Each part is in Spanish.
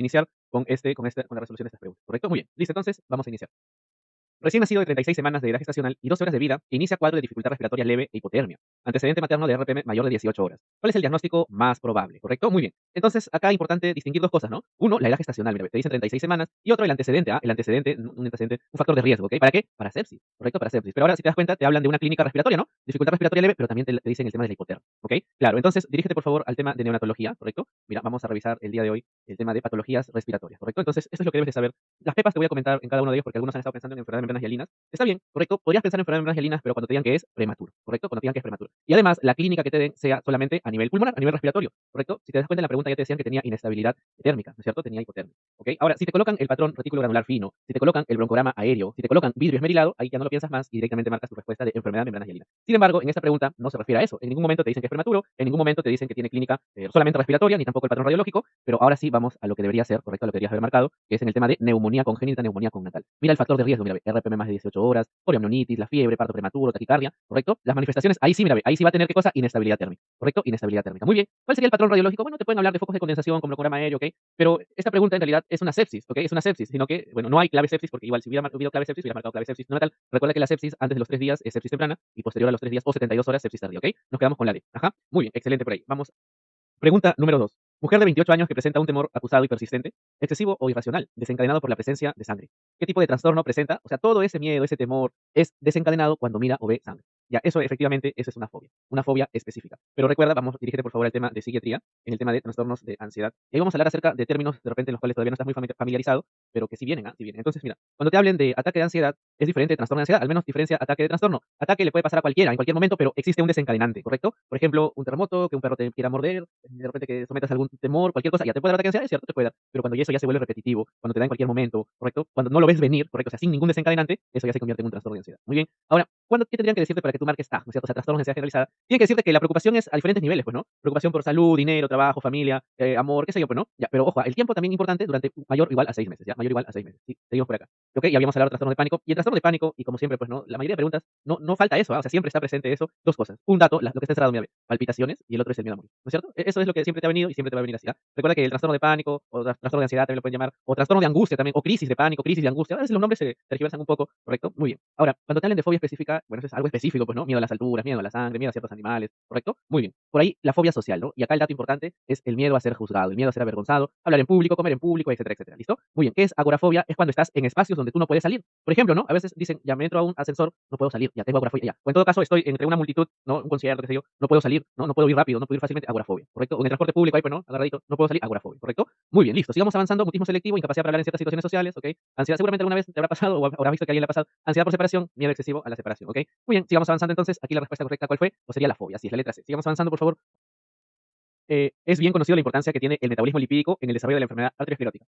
iniciar con la resolución de estas preguntas, ¿correcto? Muy bien, listo, entonces vamos a iniciar. Recién nacido de 36 semanas de edad gestacional y 12 horas de vida, que inicia cuadro de dificultad respiratoria leve e hipotermia. Antecedente materno de RPM mayor de 18 horas. ¿Cuál es el diagnóstico más probable? ¿Correcto? Muy bien. Entonces, acá es importante distinguir dos cosas, ¿no? Uno, la edad gestacional, mira, te dicen 36 semanas, y otro, el antecedente, ¿ah? El antecedente, un antecedente, un factor de riesgo, ¿ok? ¿Para qué? Para sepsis, ¿correcto? Para sepsis. Pero ahora, si te das cuenta, te hablan de una clínica respiratoria, ¿no? Dificultad respiratoria leve, pero también te dicen el tema de la hipotermia, ¿ok? Claro, entonces, dirígete por favor al tema de neonatología, ¿correcto? Mira, vamos a revisar el día de hoy el tema de patologías respiratorias, ¿correcto? Entonces, eso es lo que debes de saber. Las pepas te voy a comentar en cada uno de ellos porque algunos han estado pensando en enfermedades de membranas hialinas. Está bien, correcto. Podrías pensar en enfermedades de membranas hialinas, pero cuando te digan que es prematuro, ¿correcto? Cuando te digan que es prematuro. Y además, la clínica que te den sea solamente a nivel pulmonar, a nivel respiratorio, ¿correcto? Si te das cuenta en la pregunta ya te decían que tenía inestabilidad térmica, ¿no es cierto? Tenía hipotermia, ¿ok? Ahora, si te colocan el patrón retículo granular fino, si te colocan el broncograma aéreo, si te colocan vidrio esmerilado, ahí ya no lo piensas más y directamente marcas tu respuesta de enfermedad de membranas hialinas. Sin embargo, en esta pregunta no se refiere a eso. En ningún momento te dicen que es prematuro, en ningún momento te dicen que tiene clínica solamente respiratoria, ni tampoco el patrón radiológico, pero ahora sí vamos a lo que debería ser, ¿correcto? A lo que deberías haber marcado, que es en el tema de neumonía congénita, neumonía connatal. Mira el factor de riesgo, mira, RPM más de 18 horas, poliomielitis, la fiebre, parto prematuro, taquicardia, ¿correcto? Las manifestaciones, ahí sí, mira, ahí sí va a tener qué cosa, inestabilidad térmica, ¿correcto? Inestabilidad térmica. Muy bien. ¿Cuál sería el patrón radiológico? Bueno, te pueden hablar de focos de condensación como broncograma aéreo, ¿ok? Pero esta pregunta en realidad es una sepsis, ¿ok? Es una sepsis, sino que, bueno, no hay clave sepsis, porque igual si hubiera habido clave sepsis, hubiera marcado clave sepsis neonatal. Recuerda que la sepsis antes de los 3 días es sepsis temprana y posterior a los 3 días o 72 horas sepsis tardía, ¿ok? Nos quedamos con la D. Ajá. Muy bien, excelente por ahí. Vamos. Pregunta número 2. Mujer de 28 años que presenta un temor acusado y persistente, excesivo o irracional, desencadenado por la presencia de sangre. ¿Qué tipo de trastorno presenta? O sea, todo ese miedo, ese temor es desencadenado cuando mira o ve sangre. Ya, eso efectivamente, eso es una fobia específica. Pero recuerda, vamos, dirígete por favor al tema de psiquiatría, en el tema de trastornos de ansiedad. Y ahí vamos a hablar acerca de términos de repente en los cuales todavía no estás muy familiarizado, pero que sí vienen, ¿ah? Sí vienen. Entonces, mira, cuando te hablen de ataque de ansiedad, es diferente de trastorno de ansiedad, al menos diferencia ataque de trastorno. Ataque le puede pasar a cualquiera, en cualquier momento, pero existe un desencadenante, ¿correcto? Por ejemplo, un terremoto, que un perro te quiera morder, de repente que sometas a algún temor, cualquier cosa, ya te puede dar ataque de ansiedad, es cierto, te puede dar, pero cuando eso ya se vuelve repetitivo, cuando te da en cualquier momento, ¿correcto? Cuando no lo ves venir, ¿correcto? O sea, sin ningún desencadenante, eso ya se convierte en un trastorno de ansiedad. Muy bien. Ahora, ¿qué tendrían que decirte para que tú marques ¿no es cierto? O sea, trastornos de ansiedad generalizada. Tienen que decirte que la preocupación es a diferentes niveles, pues, ¿no? Preocupación por salud, dinero, trabajo, familia, amor, qué sé yo, pues, ¿no? Ya, pero ojo, el tiempo también importante durante mayor o igual a 6 meses, ¿ya? Mayor o igual a 6 meses. Sí, seguimos por acá. Ok, ya habíamos hablado de trastorno de pánico. Y el trastorno de pánico, y como siempre, pues, ¿no? La mayoría de preguntas, no falta eso, ¿ah? O sea, siempre está presente eso. Dos cosas. Un dato, lo que está encerrado, mira, palpitaciones, y el otro es el miedo a morir, ¿no es cierto? Eso es lo que siempre te ha venido y siempre te va a venir así, ¿ah? Recuerda que el trastorno de pánico, o trastorno de ansiedad también lo pueden llamar, o trastorno de angustia también, o crisis de pánico, crisis de angustia. A veces los nombres se tergiversan un poco, ¿correcto? Muy bien. Ahora, cuando te hablen de fobia específica, bueno, eso es algo específico, pues, ¿no? Miedo a las alturas, miedo a la sangre, miedo a ciertos animales, ¿correcto? Muy bien. Por ahí, la fobia social, ¿no? Y acá el dato importante es el miedo a ser juzgado, el miedo a ser avergonzado, hablar en público, comer en público, etcétera, etcétera. ¿Listo? Muy bien. ¿Qué es agorafobia? Es cuando estás en espacios donde tú no puedes salir. Por ejemplo, ¿no? A veces dicen, ya me entro a un ascensor, no puedo salir, ya tengo agorafobia, ya. O en todo caso, estoy entre una multitud, ¿no? Un concierto, qué sé yo, no puedo salir, ¿no? No puedo ir rápido, no puedo ir fácilmente, agorafobia, ¿correcto? O en el transporte público, ahí, pues, ¿no? Agarradito, no puedo salir, agorafobia, ¿correcto? Muy bien, listo. Sigamos avanzando. Mutismo selectivo, incapacidad para hablar en ciertas situaciones sociales, ¿ok? Ansiedad, seguramente alguna vez te habrá pasado o habrás visto que a alguien le ha pasado. Ansiedad por separación, miedo excesivo a la separación, ¿ok? Muy bien, sigamos avanzando entonces. Aquí la respuesta correcta, ¿cuál fue? O sería la fobia, así es, la letra C. Sigamos avanzando, por favor. Es bien conocido la importancia que tiene el metabolismo lipídico en el desarrollo de la enfermedad arteriosclerótica.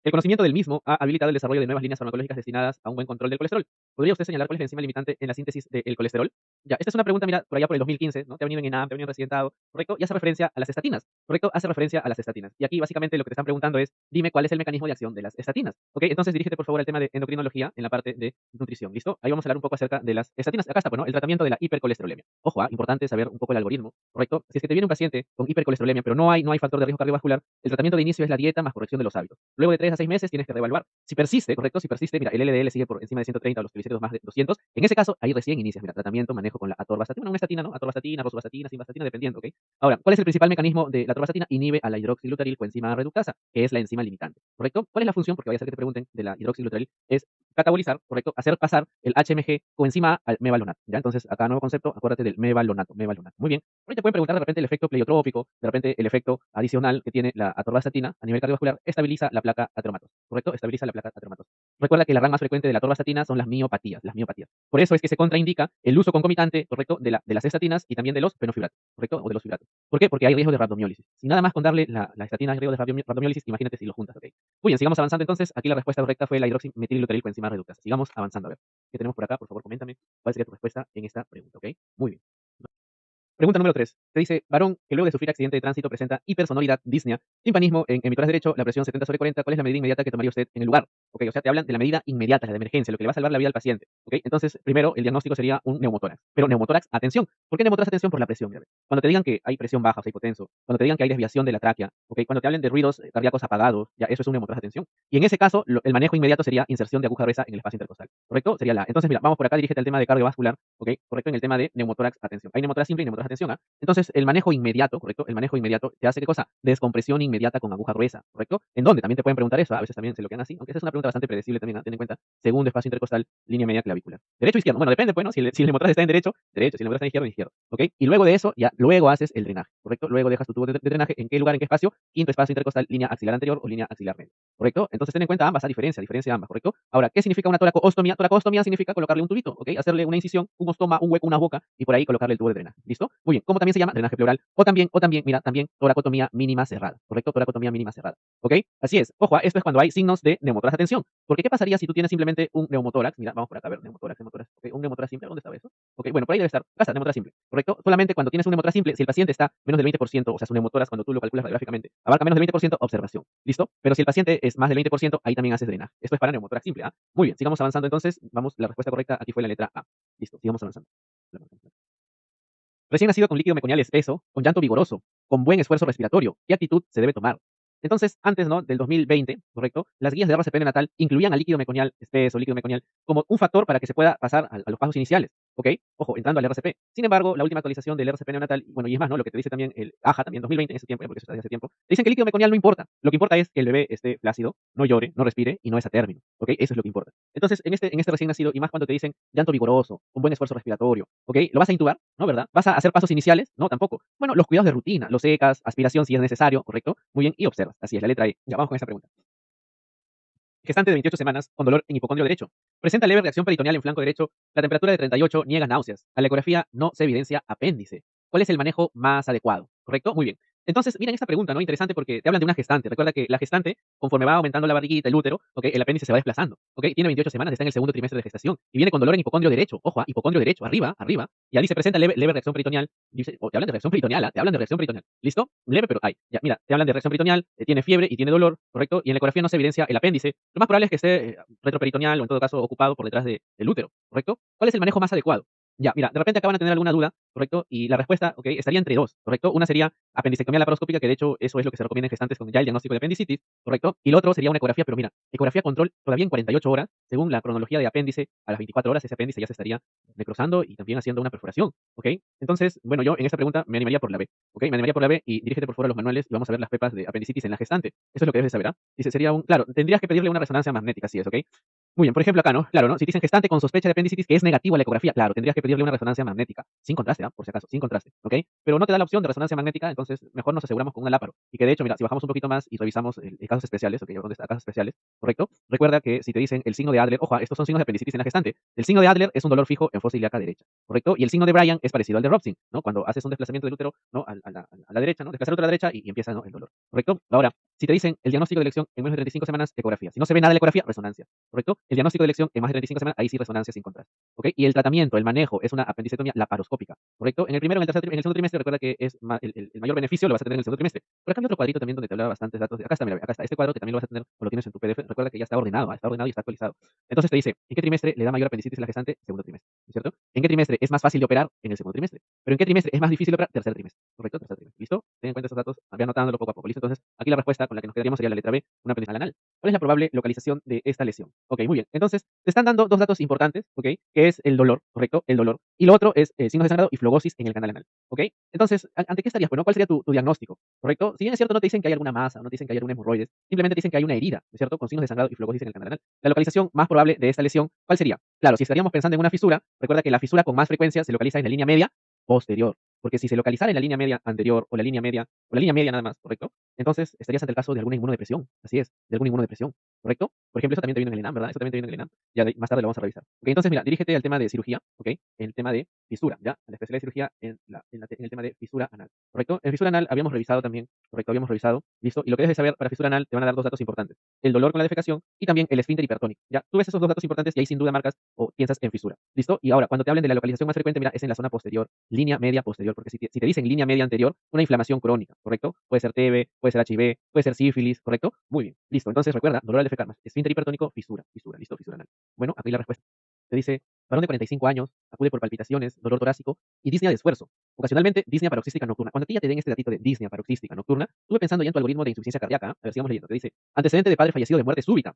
El conocimiento del mismo ha habilitado el desarrollo de nuevas líneas farmacológicas destinadas a un buen control del colesterol. ¿Podría usted señalar cuál es la enzima limitante en la síntesis del colesterol? Ya, esta es una pregunta, mira, por allá por el 2015, ¿no? Te ha venido en ENAM, te ha venido en Residentado, ¿correcto? Y hace referencia a las estatinas, ¿correcto? Hace referencia a las estatinas. Y aquí básicamente lo que te están preguntando es, dime cuál es el mecanismo de acción de las estatinas, ¿ok? Entonces dirígete por favor al tema de endocrinología en la parte de nutrición, ¿listo? Ahí vamos a hablar un poco acerca de las estatinas. Acá está, pues, ¿no? El tratamiento de la hipercolesterolemia. Ojo, importante saber un poco el algoritmo, ¿correcto? Si es que te viene un paciente con hipercolesterolemia, pero no hay factor de riesgo cardiovascular, el tratamiento de inicio es la dieta más corrección de los hábitos. Luego de 3 a 6 meses tienes que reevaluar. Si persiste, ¿correcto? Si persiste, mira, el LDL sigue por encima de 130, los triglicéridos más de 200. En ese caso, ahí recién inicias, mira, tratamiento, manejo con la atorvastatina, una estatina, ¿no? Atorvastatina, rosuvastatina, simvastatina, dependiendo, ¿ok? Ahora, ¿cuál es el principal mecanismo de la atorvastatina? Inhibe a la hidroxiglutaril coenzima reductasa, que es la enzima limitante, ¿correcto? ¿Cuál es la función? Porque vaya a ser que te pregunten de la hidroxiglutaril, es catabolizar, ¿correcto? Hacer pasar el HMG coenzima A al mevalonato, ¿ya? Entonces, acá nuevo concepto, acuérdate del mevalonato, mevalonato. Muy bien. Ahorita pueden preguntar de repente el efecto pleiotrópico, de repente el efecto adicional que tiene la atorvastatina a nivel cardiovascular, estabiliza la placa ateromatosa, ¿correcto? Estabiliza la placa ateromatosa. Recuerda que la rama más frecuente de la atorvastatina son las miopatías, las miopatías. Por eso es que se contraindica el uso concomitante, ¿correcto? De las estatinas y también de los fenofibratos, ¿correcto? O de los fibratos. ¿Por qué? Porque hay riesgo de rhabdomiólisis. Si nada más con darle la estatina hay riesgo de rhabdomiólisis, imagínate si lo juntas, ¿ok? Muy bien, sigamos avanzando entonces. Aquí la respuesta correcta fue la hidroximetilglutaril coenzima reductasa. Sigamos avanzando, a ver. ¿Qué tenemos por acá? Por favor, coméntame cuál sería tu respuesta en esta pregunta, ¿ok? Muy bien. Pregunta número 3. Te dice, varón que luego de sufrir accidente de tránsito presenta hipersonoridad, disnea, timpanismo en emisoras derecho, la presión 70/40. ¿Cuál es la medida inmediata que tomaría usted en el lugar? ¿ok? O sea, te hablan de la medida inmediata, la de emergencia, lo que le va a salvar la vida al paciente, ¿ok? Entonces, primero, el diagnóstico sería un neumotórax. Pero neumotórax, atención. ¿Por qué neumotórax? Atención por la presión, mira. Cuando te digan que hay presión baja, o sea, hipotenso, cuando te digan que hay desviación de la tráquea, ¿ok? Cuando te hablen de ruidos cardíacos apagados, ya eso es un neumotórax, atención. Y en ese caso, el manejo inmediato sería inserción de aguja gruesa en el espacio intercostal, ¿correcto? Sería la. Entonces, mira, vamos por acá, dirígete al tema de cardiovascular, ¿ok? Correcto, en el tema de neumotórax, atención. Hay neumotórax simple y neumotórax, atención, ¿ah? Entonces, el manejo inmediato, ¿correcto? El manejo inmediato te hace, ¿qué cosa? Descompresión inmediata con aguja gruesa, ¿correcto? ¿En dónde? También te pueden preguntar eso, a veces también se lo quedan así, aunque esa es una pregunta bastante predecible también, ¿ah? Ten en cuenta, segundo espacio intercostal, línea media clavicular. Derecho o izquierdo, bueno, depende, pues, ¿no? Si el neumotórax está en derecho, derecho, si el neumotórax está en izquierdo, izquierdo, ¿ok? Y luego de eso, ya, luego haces el drenaje, ¿correcto? Luego dejas tu tubo de drenaje, ¿en qué lugar, en qué espacio? Quinto espacio intercostal, línea axilar anterior o línea axilar media, ¿correcto? Entonces ten en cuenta ambas, a diferencia de ambas, ¿correcto? Ahora, ¿qué significa una toracoostomía? Toracoostomía significa colocarle un tubito, ¿ok? Hacerle una incisión, un ostoma, un hueco, una boca, y por ahí colocarle el tubo de drenaje, ¿listo? Muy bien, ¿cómo también se llama? Drenaje pleural, o también, mira, también toracotomía mínima cerrada, ¿correcto? Toracotomía mínima cerrada, ¿ok? Así es, ojo, esto es cuando hay signos de neumotórax, atención, porque ¿qué pasaría si tú tienes simplemente un neumotórax? Mira, vamos por acá a ver, neumotórax, ¿ok? Un neumotórax simple, ¿dónde estaba eso? Ok, bueno, por ahí debe estar, acá está, neumotórax simple, ¿correcto? Solamente cuando tienes un neumotórax simple, si el paciente está menos del 20%, o sea, su neumotórax, cuando tú lo calculas radiográficamente, abarca menos del 20%, observación, ¿listo? Pero si el paciente es más del 20%, ahí también haces drenaje. Esto es para neumotórax simple, ¿ah? Muy bien, sigamos avanzando entonces, vamos, la respuesta correcta aquí fue la letra A. Listo, sigamos avanzando. Recién nacido con líquido meconial espeso, con llanto vigoroso, con buen esfuerzo respiratorio, ¿qué actitud se debe tomar? Entonces, antes, ¿no?, del 2020, ¿correcto? Las guías de RCP neonatal incluían al líquido meconial espeso, líquido meconial, como un factor para que se pueda pasar a los pasos iniciales, ¿ok? Ojo, entrando al RCP. Sin embargo, la última actualización del RCP neonatal, bueno, y es más, ¿no?, lo que te dice también el AJA, también 2020, en ese tiempo, porque eso está de hace tiempo, dicen que el líquido meconial no importa. Lo que importa es que el bebé esté plácido, no llore, no respire y no es a término, ¿ok? Eso es lo que importa. Entonces, en este recién nacido, y más cuando te dicen llanto vigoroso, con buen esfuerzo respiratorio, ¿ok? ¿Lo vas a intubar? ¿No, verdad? ¿Vas a hacer pasos iniciales? No, tampoco. Bueno, los cuidados de rutina, los secas, aspiración si es necesario, ¿correcto? Muy bien, y observas. Así es, la letra E. Ya vamos con esta pregunta. Gestante de 28 semanas con dolor en hipocondrio derecho. Presenta leve reacción peritoneal en flanco derecho. La temperatura de 38 niega náuseas. A la ecografía no se evidencia apéndice. ¿Cuál es el manejo más adecuado? ¿Correcto? Muy bien. Entonces, miren esta pregunta, ¿no? Interesante porque te hablan de una gestante. Recuerda que la gestante, conforme va aumentando la barriguita, el útero, ¿ok? El apéndice se va desplazando, ¿ok? Tiene 28 semanas, está en el segundo trimestre de gestación y viene con dolor en hipocondrio derecho. Ojo, hipocondrio derecho, arriba, arriba. Y ahí se presenta leve reacción peritoneal. Dice, te hablan de reacción peritoneal, ¿ah? Te hablan de reacción peritoneal. ¿Listo? Leve, pero hay. Ya, mira, te hablan de reacción peritoneal, tiene fiebre y tiene dolor, ¿correcto? Y en la ecografía no se evidencia el apéndice. Lo más probable es que esté retroperitoneal o en todo caso ocupado por detrás del útero, ¿correcto? ¿Cuál es el manejo más adecuado? Ya, mira, de repente acaban de tener alguna duda, ¿correcto? Y la respuesta, ok, estaría entre dos, ¿correcto? Una sería apendicectomía laparoscópica, que de hecho eso es lo que se recomienda en gestantes con ya el diagnóstico de apendicitis, ¿correcto? Y lo otro sería una ecografía, pero mira, ecografía control todavía en 48 horas, según la cronología de apéndice, a las 24 horas ese apéndice ya se estaría necrosando y también haciendo una perforación, ¿ok? Entonces, bueno, yo en esta pregunta me animaría por la B, ¿ok? Me animaría por la B y dirígete por favor a los manuales y vamos a ver las pepas de apendicitis en la gestante. Eso es lo que debes saber, ¿ah? Dice, sería claro, tendrías que pedirle una resonancia magnética, sí es, ¿ok? Muy bien, por ejemplo acá, ¿no? Claro, ¿no? Si dicen gestante con sospecha de apendicitis que es negativo a la ecografía, claro, tendrías que pedirle una resonancia magnética, sin contraste, ¿ah? Por si acaso, sin contraste, ¿ok? Pero no te da la opción de resonancia magnética, entonces mejor nos aseguramos con una láparo. Y que de hecho, mira, si bajamos un poquito más y revisamos el casos especiales, ¿ok? ¿Dónde está? Casos especiales, ¿correcto? Recuerda que si te dicen el signo de Adler, ojo, estos son signos de apendicitis en la gestante. El signo de Adler es un dolor fijo en fosa ilíaca derecha, ¿correcto? Y el signo de Bryan es parecido al de Robson, ¿no? Cuando haces un desplazamiento del útero, ¿no? A la derecha, ¿no? Desplazar el útero a la derecha y empieza, ¿no?, el dolor, ¿correcto? Ahora, si te dicen el diagnóstico de elección en menos de 35 semanas, ecografía. Si no se ve nada de la ecografía, resonancia, ¿correcto? El diagnóstico de elección en más de 35 semanas, ahí sí resonancia sin contraste, ¿ok? Y el tratamiento, el manejo, es una apendicectomía laparoscópica, ¿correcto? En el primero, en el tercer, en el segundo trimestre, recuerda que es el mayor beneficio lo vas a tener en el segundo trimestre. Por acá hay otro cuadrito también donde te hablaba bastantes datos. Acá está, mira, acá está. Este cuadro que también lo vas a tener o lo tienes en tu PDF. Recuerda que ya está ordenado y está actualizado. Entonces te dice, ¿en qué trimestre le da mayor apendicitis a la gestante? Segundo trimestre, ¿no es cierto? ¿En qué trimestre es más fácil de operar? En el segundo trimestre. ¿Pero en qué trimestre es más difícil de operar? Tercer trimestre, ¿correcto? Tercer trimestre. ¿Listo? Ten en cuenta esos datos, ve anotándolo poco a poco. ¿Listo? Entonces, aquí la respuesta con la que nos quedaríamos sería la letra B, una apendicitis anal. ¿Cuál es la probable localización de esta lesión? Ok, muy bien. Entonces, te están dando dos datos importantes, ¿ok? Que es el dolor, ¿correcto? El dolor. Y lo otro es signos de sangrado y flogosis en el canal anal, ¿ok? Entonces, ¿ante qué estarías? Bueno, ¿cuál sería tu diagnóstico? ¿Correcto? Si bien es cierto, no te dicen que hay alguna masa, no te dicen que hay algún hemorroides, simplemente te dicen que hay una herida, ¿no es cierto? Con signos de sangrado y flogosis en el canal anal. La localización más probable de esta lesión, ¿cuál sería? Claro, si estaríamos pensando en una fisura, recuerda que la fisura con más frecuencia se localiza en la línea media posterior. Porque si se localizara en la línea media anterior o la línea media nada más, ¿correcto? Entonces estarías ante el caso de alguna inmunodepresión. Así es, de alguna inmunodepresión, ¿correcto? Por ejemplo, eso también te viene en el ENAM, ¿verdad? Eso también te viene en el ENAM. Ya más tarde lo vamos a revisar. Ok, entonces mira, dirígete al tema de cirugía, ¿ok? El tema de fisura, ¿ya? La especialidad de cirugía en el tema de fisura anal, ¿correcto? En fisura anal habíamos revisado también, ¿correcto? Habíamos revisado, ¿listo? Y lo que debes saber para fisura anal te van a dar dos datos importantes. El dolor con la defecación y también el esfínter hipertónico, ¿ya? Tú ves esos dos datos importantes y ahí sin duda marcas o piensas en fisura, ¿listo? Y ahora, cuando te hablen de la localización más frecuente, mira, es en la zona posterior, línea media posterior, porque si te dicen línea media anterior, una inflamación crónica, ¿correcto? Puede ser TB, puede ser HIV, puede ser sífilis, ¿correcto? Muy bien, listo. Entonces recuerda, dolor al checar más. Esfínter hipertónico, fisura, fisura, listo, fisura anal. Bueno, aquí la respuesta. Te dice, varón de 45 años, acude por palpitaciones, dolor torácico y disnea de esfuerzo. Ocasionalmente, disnea paroxística nocturna. Cuando a ti ya te den este datito de disnea paroxística nocturna, estuve pensando ya en tu algoritmo de insuficiencia cardíaca. A ver, sigamos leyendo. Te dice, antecedente de padre fallecido de muerte súbita.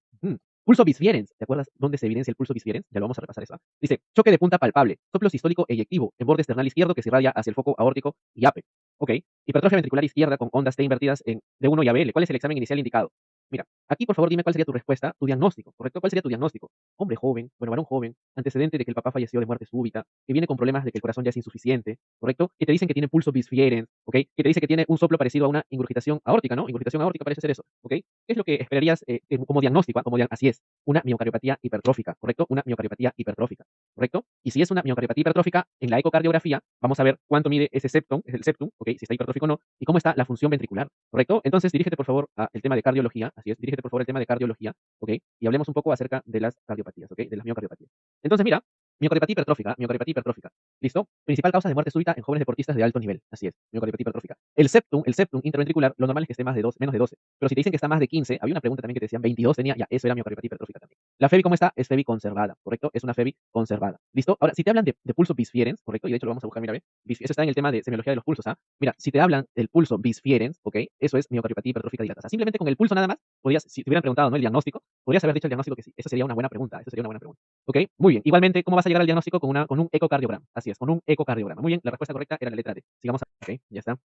Pulso bisfierens. ¿Te acuerdas dónde se evidencia el pulso bisfierens? Ya lo vamos a repasar eso. Dice, choque de punta palpable, soplo sistólico eyectivo en borde esternal izquierdo que se irradia hacia el foco aórtico y ape. Ok. Hipertrofia ventricular izquierda con ondas T invertidas en D1 y ABL. ¿Cuál es el examen inicial indicado? Mira, aquí por favor dime cuál sería tu respuesta, tu diagnóstico, ¿correcto? ¿Cuál sería tu diagnóstico? Hombre joven, bueno, varón joven, antecedente de que el papá falleció de muerte súbita, que viene con problemas de que el corazón ya es insuficiente, ¿correcto? Que te dicen que tiene pulso bisfierens, ¿ok? Que te dice que tiene un soplo parecido a una ingurgitación aórtica, ¿no? Ingurgitación aórtica parece ser eso, ¿ok? ¿Qué es lo que esperarías como diagnóstico? Así es, una miocardiopatía hipertrófica, ¿correcto? Una miocardiopatía hipertrófica, ¿correcto? Y si es una miocardiopatía hipertrófica, en la ecocardiografía vamos a ver cuánto mide ese septum, es el septum, ¿ok? Si está hipertrófico o no, y cómo está la función ventricular, ¿correcto? Entonces dirígete por favor al tema de cardiología, así es, dirígete por favor al tema de cardiología, ¿ok? Y hablemos un poco acerca de las cardiopatías, ¿ok? De las miocardiopatías. Entonces, mira, miocardiopatía hipertrófica, ¿listo? Principal causa de muerte súbita en jóvenes deportistas de alto nivel, así es, miocardiopatía hipertrófica. El septum intraventricular, lo normal es que esté más de 2, menos de 12, pero si te dicen que está más de 15, había una pregunta también que te decían 22 tenía, ya, eso era miocardiopatía hipertrófica también. La FEBI, ¿cómo está? Es FEBI conservada, ¿correcto? Es una FEBI conservada, ¿listo? Ahora, si te hablan de pulso bisfierens, ¿correcto? Y de hecho lo vamos a buscar, mira, ve, eso está en el tema de semiología de los pulsos, ¿ah? Mira, si te hablan del pulso bisfierens, ¿ok? Eso es miocardiopatía hipertrófica dilatada. Simplemente con el pulso nada más, podrías, si te hubieran preguntado, ¿no? El diagnóstico, podrías haber dicho el diagnóstico que sí. Eso sería una buena pregunta, eso sería una buena pregunta. ¿Ok? Muy bien. Igualmente, ¿cómo vas a llegar al diagnóstico? Con un ecocardiograma. Así es, con un ecocardiograma. Muy bien, la respuesta correcta era la letra D. Sigamos. Ok, ya está.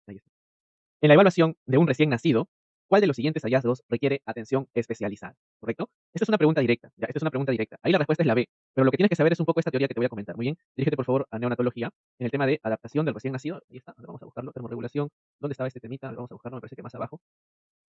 Ahí está. En la evaluación de un recién nacido, ¿cuál de los siguientes hallazgos requiere atención especializada? ¿Correcto? Esta es una pregunta directa. Ya, esta es una pregunta directa. Ahí la respuesta es la B. Pero lo que tienes que saber es un poco esta teoría que te voy a comentar. Muy bien. Dirígete, por favor, a neonatología en el tema de adaptación del recién nacido. Ahí está. Vamos a buscarlo. Termorregulación. ¿Dónde estaba este temita? Vamos a buscarlo. Me parece que más abajo.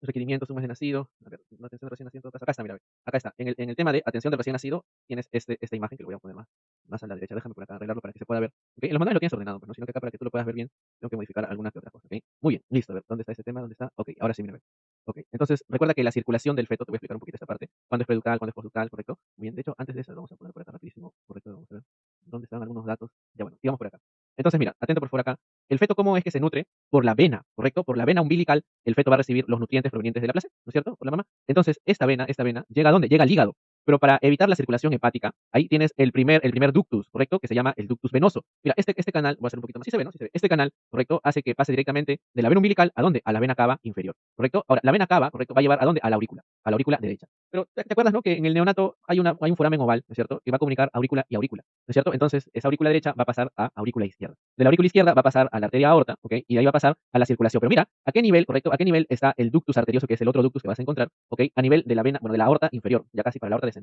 Requerimientos, un mes de nacido. A ver, la atención de recién nacido en todo caso. Acá está, mira, ve. Acá está. En el tema de atención del recién nacido, tienes esta imagen que lo voy a poner más a la derecha. Déjame por acá arreglarlo para que se pueda ver. ¿Ok? En los manuales lo tienes ordenado, pero no, sino que acá para que tú lo puedas ver bien, tengo que modificar algunas que otras cosas. ¿Ok? Muy bien, listo. A ver, ¿dónde está ese tema? ¿Dónde está? Ok, ahora sí, mira, ve. Ok, entonces recuerda que la circulación del feto, te voy a explicar un poquito esta parte. Cuándo es preductal, cuándo es postductal, ¿correcto? Muy bien, de hecho, antes de eso, lo vamos a poner por acá rapidísimo. Correcto, vamos a ver dónde están algunos datos. Ya bueno, sigamos por acá. Entonces, mira, atento por favor acá. El feto, ¿cómo es que se nutre? Por la vena, ¿correcto? Por la vena umbilical, el feto va a recibir los nutrientes provenientes de la placenta, ¿no es cierto? Por la mamá. Entonces, esta vena, ¿llega a dónde? Llega al hígado. Pero para evitar la circulación hepática, ahí tienes el primer ductus, ¿correcto? Que se llama el ductus venoso. Mira, este canal, voy a hacer un poquito más, sí se ve, ¿no? Sí se ve. Este canal, ¿correcto? Hace que pase directamente de la vena umbilical a dónde? A la vena cava inferior, ¿correcto? Ahora, la vena cava, ¿correcto? Va a llevar a dónde? A la aurícula derecha. Pero, ¿te acuerdas, no? Que en el neonato hay un foramen oval, ¿no es cierto? Que va a comunicar aurícula y aurícula, ¿no es cierto? Entonces, esa aurícula derecha va a pasar a aurícula izquierda. De la aurícula izquierda va a pasar a la arteria aorta, ¿ok? Y de ahí va a pasar a la circulación. Pero mira, ¿a qué nivel, correcto? ¿A qué nivel está el ductus arterioso, que es el otro ductus que vas a encontrar, ¿ok? A nivel de la vena, bueno, de la aorta inferior, ya casi para la aorta descendente.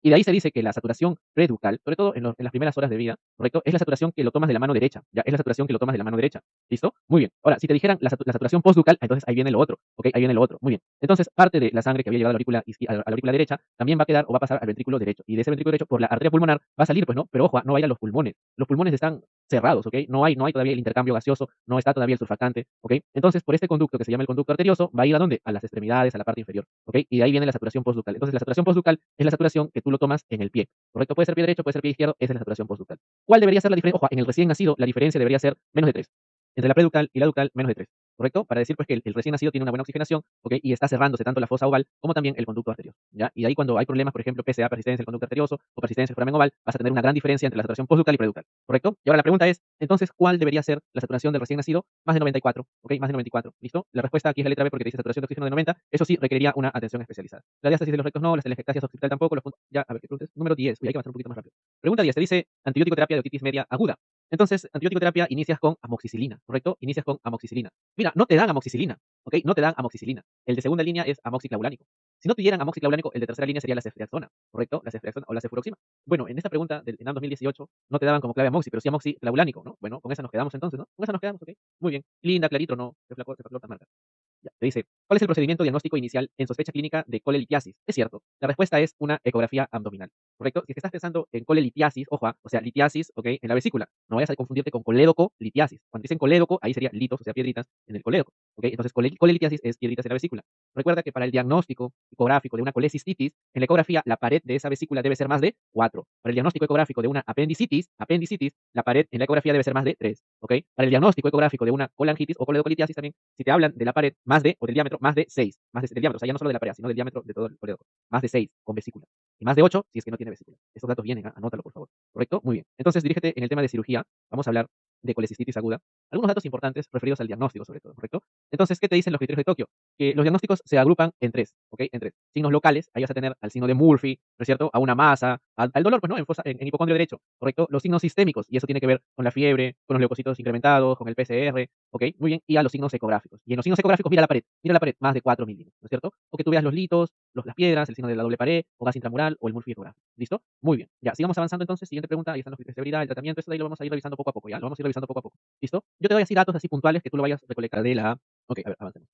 Y de ahí se dice que la saturación preductal, sobre todo en las primeras horas de vida, ¿correcto? Es la saturación que lo tomas de la mano derecha, ya es la saturación que lo tomas de la mano derecha. ¿Listo? Muy bien. Ahora, si te dijeran la saturación postducal, entonces ahí viene lo otro, ¿ok? Ahí viene lo otro. Muy bien. Entonces, parte de la sangre que había llegado a la aurícula derecha también va a quedar o va a pasar al ventrículo derecho. Y de ese ventrículo derecho, por la arteria pulmonar, va a salir, pues no, pero ojo, no va a ir a los pulmones. Los pulmones están cerrados, ¿ok? No hay todavía el intercambio gaseoso, no está todavía el surfactante, ¿ok? Entonces, por este conducto que se llama el conducto arterioso, va a ir a dónde? A las extremidades, a la parte inferior, ¿ok? Y de ahí viene la saturación postducal. Entonces, la saturación postducal es la saturación que tú lo tomas en el pie, ¿correcto? Puede ser pie derecho, puede ser pie izquierdo, esa es la saturación postducal. ¿Cuál debería ser la diferencia? Ojo, en el recién nacido, la diferencia debería ser menos de 3. Entre la preductal y la ductal, menos de 3, ¿correcto? Para decir pues que el recién nacido tiene una buena oxigenación, ¿ok? Y está cerrándose tanto la fosa oval como también el conducto arterioso, ¿ya? Y de ahí cuando hay problemas, por ejemplo, PSA, persistencia del conducto arterioso o persistencia del foramen oval, vas a tener una gran diferencia entre la saturación postductal y preductal, ¿correcto? Y ahora la pregunta es, entonces, ¿cuál debería ser la saturación del recién nacido? Más de 94, ¿ok? Más de 94, ¿listo? La respuesta aquí es la letra B porque te dice saturación de oxígeno de 90, eso sí requeriría una atención especializada. La diástasis de los rectos no, la telangiectasia occipital tampoco, ya, a ver, ¿qué preguntas? Número 10, uy, hay que avanzar un poquito más rápido. Pregunta 10, te dice antibiótico terapia de otitis media aguda. Entonces, antibiótico terapia inicias con amoxicilina, ¿correcto? Inicias con amoxicilina. Mira, no te dan amoxicilina, ¿ok? No te dan amoxicilina. El de segunda línea es amoxiclavulánico. Si no te dieran amoxiclavulánico, el de tercera línea sería la ceftriaxona, ¿correcto? La ceftriaxona o la cefuroxima. Bueno, en esta pregunta del ENAM 2018 no te daban como clave amoxi, pero sí amoxiclavulánico, ¿no? Bueno, con esa nos quedamos entonces, ¿no? Con esa nos quedamos, ¿ok? Muy bien. Linda, clarito, no. Cefaclor, marca. Ya, te dice, ¿cuál es el procedimiento diagnóstico inicial en sospecha clínica de colelitiasis? Es cierto, la respuesta es una ecografía abdominal, ¿correcto? Si es que estás pensando en colelitiasis, ojo, o sea, litiasis, ¿ok? En la vesícula, no vayas a confundirte con colédoco-litiasis. Cuando dicen colédoco, ahí sería litos, o sea, piedritas en el colédoco, ¿ok? Entonces, colelitiasis es piedritas en la vesícula. Recuerda que para el diagnóstico ecográfico de una colecistitis, en la ecografía la pared de esa vesícula debe ser más de 4. Para el diagnóstico ecográfico de una apendicitis, la pared en la ecografía debe ser más de 3, ¿ok? Para el diagnóstico ecográfico de una colangitis o coledocolitis también, si te hablan de la pared, más de, o del diámetro, más de 6, más del diámetro, o sea, ya no solo de la pared, sino del diámetro de todo el coledoco, más de 6 con vesícula, y más de 8 si es que no tiene vesícula. Estos datos vienen, anótalo por favor, ¿correcto? Muy bien. Entonces, dirígete en el tema de cirugía, vamos a hablar de colecistitis aguda, algunos datos importantes referidos al diagnóstico sobre todo, ¿correcto? Entonces, ¿qué te dicen los criterios de Tokio? Que los diagnósticos se agrupan en tres, ¿ok? En tres. Signos locales, ahí vas a tener al signo de Murphy, ¿no es cierto? A una masa, al dolor, pues, ¿no? En hipocondrio derecho, ¿correcto? Los signos sistémicos, y eso tiene que ver con la fiebre, con los leucocitos incrementados, con el PCR, ¿ok? Muy bien, y a los signos ecográficos. Y en los signos ecográficos, mira la pared, más de 4 milímetros, ¿no es cierto? O que tú veas los litos, las piedras, el signo de la doble pared, o gas intramural, o el Murphy ecográfico. ¿Listo? Muy bien. Ya, sigamos avanzando entonces. Siguiente pregunta, ahí están los criterios de severidad, el tratamiento, esto de ahí lo vamos a ir revisando poco a poco, ¿ya? Lo vamos a ir revisando poco a poco. ¿Listo? Yo te doy así datos así puntuales que tú lo vayas a recolectar de la... Ok, a ver, avancemos.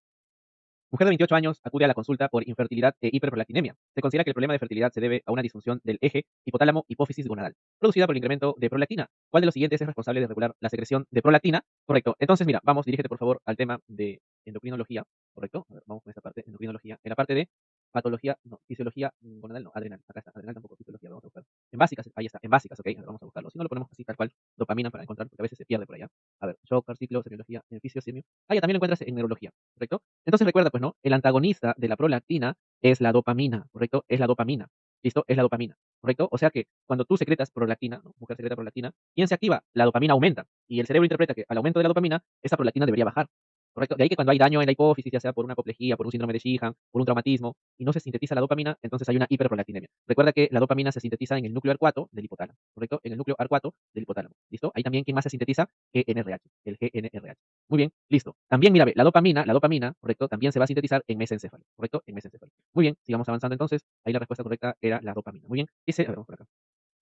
Mujer de 28 años acude a la consulta por infertilidad e hiperprolactinemia. Se considera que el problema de fertilidad se debe a una disfunción del eje hipotálamo-hipófisis gonadal, producida por el incremento de prolactina. ¿Cuál de los siguientes es responsable de regular la secreción de prolactina? Correcto. Entonces, mira, vamos, dirígete por favor al tema de endocrinología, ¿correcto? A ver, vamos con esta parte, endocrinología. En la parte de patología, no, fisiología gonadal, no, adrenal. Acá está, adrenal tampoco, fisiología, vamos a buscar. En básicas, ahí está, en básicas, ok, a ver, vamos a buscarlo. Si no lo ponemos así tal cual, dopamina para encontrar, porque a veces se pierde por allá. A ver, shock, ciclo, semiología, en fisiosemio. Ah, ya también lo encuentras en neurología, ¿correcto? Entonces recuerda, pues, ¿no? El antagonista de la prolactina es la dopamina, ¿correcto? Es la dopamina. ¿Listo? Es la dopamina, ¿correcto? O sea que cuando tú secretas prolactina, ¿no? Mujer secreta prolactina, ¿quién se activa? La dopamina aumenta. Y el cerebro interpreta que al aumento de la dopamina, esa prolactina debería bajar, ¿correcto? De ahí que cuando hay daño en la hipófisis, ya sea por una apoplejía, por un síndrome de Sheehan, por un traumatismo, y no se sintetiza la dopamina, entonces hay una hiperprolactinemia. Recuerda que la dopamina se sintetiza en el núcleo arcuato del hipotálamo, ¿correcto? En el núcleo arcuato del hipotálamo, ¿listo? Ahí también, ¿quién más se sintetiza? GNRH, el GNRH. Muy bien, listo. También, mira, ve, la dopamina, ¿correcto? También se va a sintetizar en mesencéfalo, ¿correcto? En mesencéfalo. Muy bien, sigamos avanzando entonces. Ahí la respuesta correcta era la dopamina. Muy bien, dice, a ver, vamos por acá.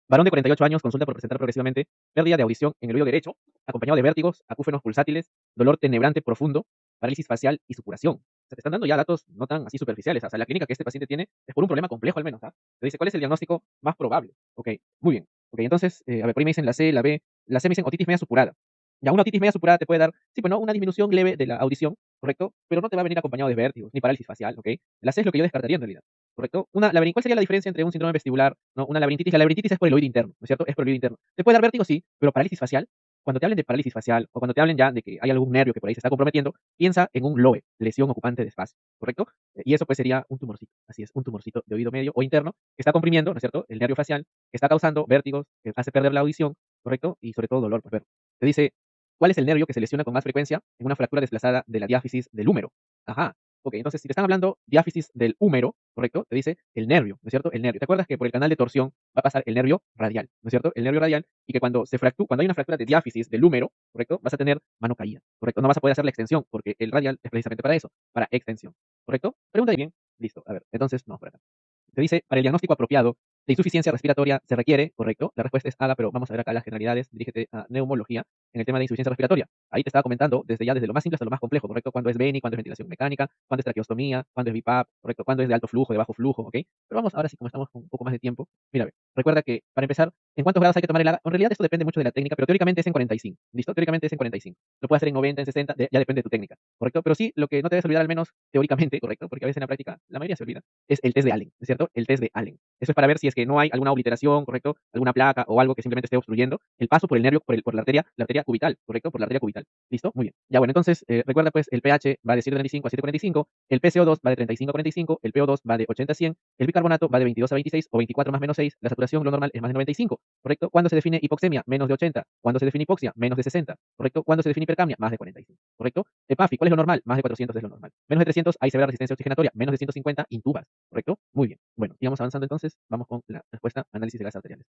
Varón de 48 años consulta por presentar progresivamente pérdida de audición en el oído derecho, acompañado de vértigos, acúfenos pulsátiles, dolor tenebrante profundo, parálisis facial y supuración. O sea, te están dando ya datos no tan así superficiales. O sea, la clínica que este paciente tiene es por un problema complejo al menos. Te dice, ¿cuál es el diagnóstico más probable? Ok, muy bien. Ok, entonces, a ver, por ahí me dicen la C, la B. La C me dicen otitis media supurada. Ya una otitis media supurada te puede dar, sí, pues no, una disminución leve de la audición, ¿correcto? Pero no te va a venir acompañado de vértigos, ni parálisis facial, ¿ok? La C es lo que yo descartaría en realidad. ¿Correcto? ¿Cuál sería la diferencia entre un síndrome vestibular, ¿no? Una laberintitis? La laberintitis es por el oído interno, ¿no es cierto? Es por el oído interno. ¿Te puede dar vértigo? Sí, pero parálisis facial, cuando te hablen de parálisis facial o cuando te hablen ya de que hay algún nervio que por ahí se está comprometiendo, piensa en un LOE, lesión ocupante de espacio, ¿correcto? Y eso pues sería un tumorcito, así es, un tumorcito de oído medio o interno que está comprimiendo, ¿no es cierto? El nervio facial, que está causando vértigos, que hace perder la audición, ¿correcto? Y sobre todo dolor, pues ver. Te dice, ¿cuál es el nervio que se lesiona con más frecuencia en una fractura desplazada de la diáfisis del húmero? Ajá. Ok, entonces si te están hablando diáfisis del húmero, ¿correcto? Te dice el nervio, ¿no es cierto? El nervio. ¿Te acuerdas que por el canal de torsión va a pasar el nervio radial, ¿no es cierto? El nervio radial, y que cuando cuando hay una fractura de diáfisis del húmero, ¿correcto? Vas a tener mano caída, ¿correcto? No vas a poder hacer la extensión, porque el radial es precisamente para eso, para extensión, ¿correcto? Pregunta bien, listo. A ver, entonces, no, por acá. Te dice, para el diagnóstico apropiado de insuficiencia respiratoria se requiere, ¿correcto? La respuesta es ADA, pero vamos a ver acá las generalidades. Dirígete a neumología en el tema de insuficiencia respiratoria. Ahí te estaba comentando desde lo más simple hasta lo más complejo, ¿correcto? Cuándo es BENI, cuándo es ventilación mecánica, cuándo es traqueostomía, cuándo es BIPAP, ¿correcto? Cuándo es de alto flujo, de bajo flujo, ¿ok? Pero vamos, ahora sí, como estamos con un poco más de tiempo, mira, a ver, recuerda que para empezar, ¿en cuántos grados hay que tomar el ADA? En realidad esto depende mucho de la técnica, pero teóricamente es en 45, ¿listo? Teóricamente es en 45. Lo puedes hacer en 90, en 60, ya depende de tu técnica, ¿correcto? Pero sí, lo que no te debes olvidar al menos teóricamente, ¿correcto? Porque a veces en la práctica la mayoría se olvida, es el test de Allen, ¿no es cierto? El test de Allen. Eso es para ver si es que no hay alguna obliteración, ¿correcto? Alguna placa o algo que simplemente esté obstruyendo el paso por el nervio, por la arteria cubital, ¿correcto? Por la arteria cubital. ¿Listo? Muy bien. Ya bueno, entonces, recuerda pues, el pH va de 7.35 a 7.45, el PCO2 va de 35 a 45, el PO2 va de 80 a 100, el bicarbonato va de 22 a 26 o 24 más menos 6, la saturación lo normal es más de 95, ¿correcto? ¿Cuándo se define hipoxemia? Menos de 80. ¿Cuándo se define hipoxia? Menos de 60, ¿correcto? ¿Cuándo se define hipercamia? Más de 45, ¿correcto? EPAFI, ¿cuál es lo normal? Más de 400 es lo normal. Menos de 300 hay severa resistencia oxigenatoria, menos de 150 intubas, ¿correcto? Muy bien. Bueno, sigamos avanzando entonces, vamos con la respuesta, análisis de gases arteriales.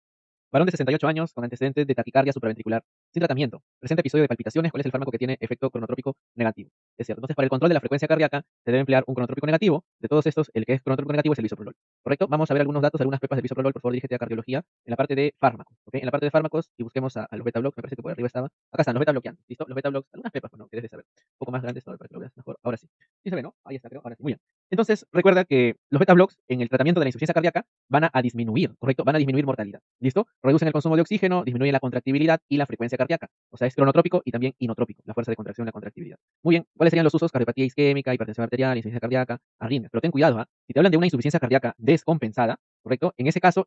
Varón de 68 años con antecedentes de taquicardia supraventricular sin tratamiento. Presenta episodio de palpitaciones. ¿Cuál es el fármaco que tiene efecto cronotrópico negativo? Es cierto. Entonces, para el control de la frecuencia cardíaca se debe emplear un cronotrópico negativo. De todos estos, el que es cronotrópico negativo es el bisoprolol. ¿Correcto? Vamos a ver algunos datos, algunas pepas de bisoprolol. Por favor, dirígete a cardiología en la parte de fármacos. ¿Ok? En la parte de fármacos y busquemos a los beta bloques. Me parece que por arriba estaba. Acá están los beta bloqueantes. ¿Listo? Los beta blocks. Algunas pepas, pues, ¿no? Que debes de saber. Un poco más grandes para que lo veas mejor. Ahora sí. Sí se ve, ¿no? Ahí está, creo. Ahora sí. Muy bien. Entonces, recuerda que los beta blocks en el tratamiento de la insuficiencia cardíaca van a disminuir, ¿correcto? Van a disminuir mortalidad. ¿Listo? Reducen el consumo de oxígeno, disminuyen la contractibilidad y la frecuencia cardíaca. O sea, es cronotrópico y también inotrópico, la fuerza de contracción y la contractibilidad. Muy bien, ¿cuáles serían los usos? Cardiopatía isquémica, hipertensión arterial, insuficiencia cardíaca, arritmias. Pero ten cuidado, ¿ah? Si te hablan de una insuficiencia cardíaca descompensada, ¿correcto? En ese caso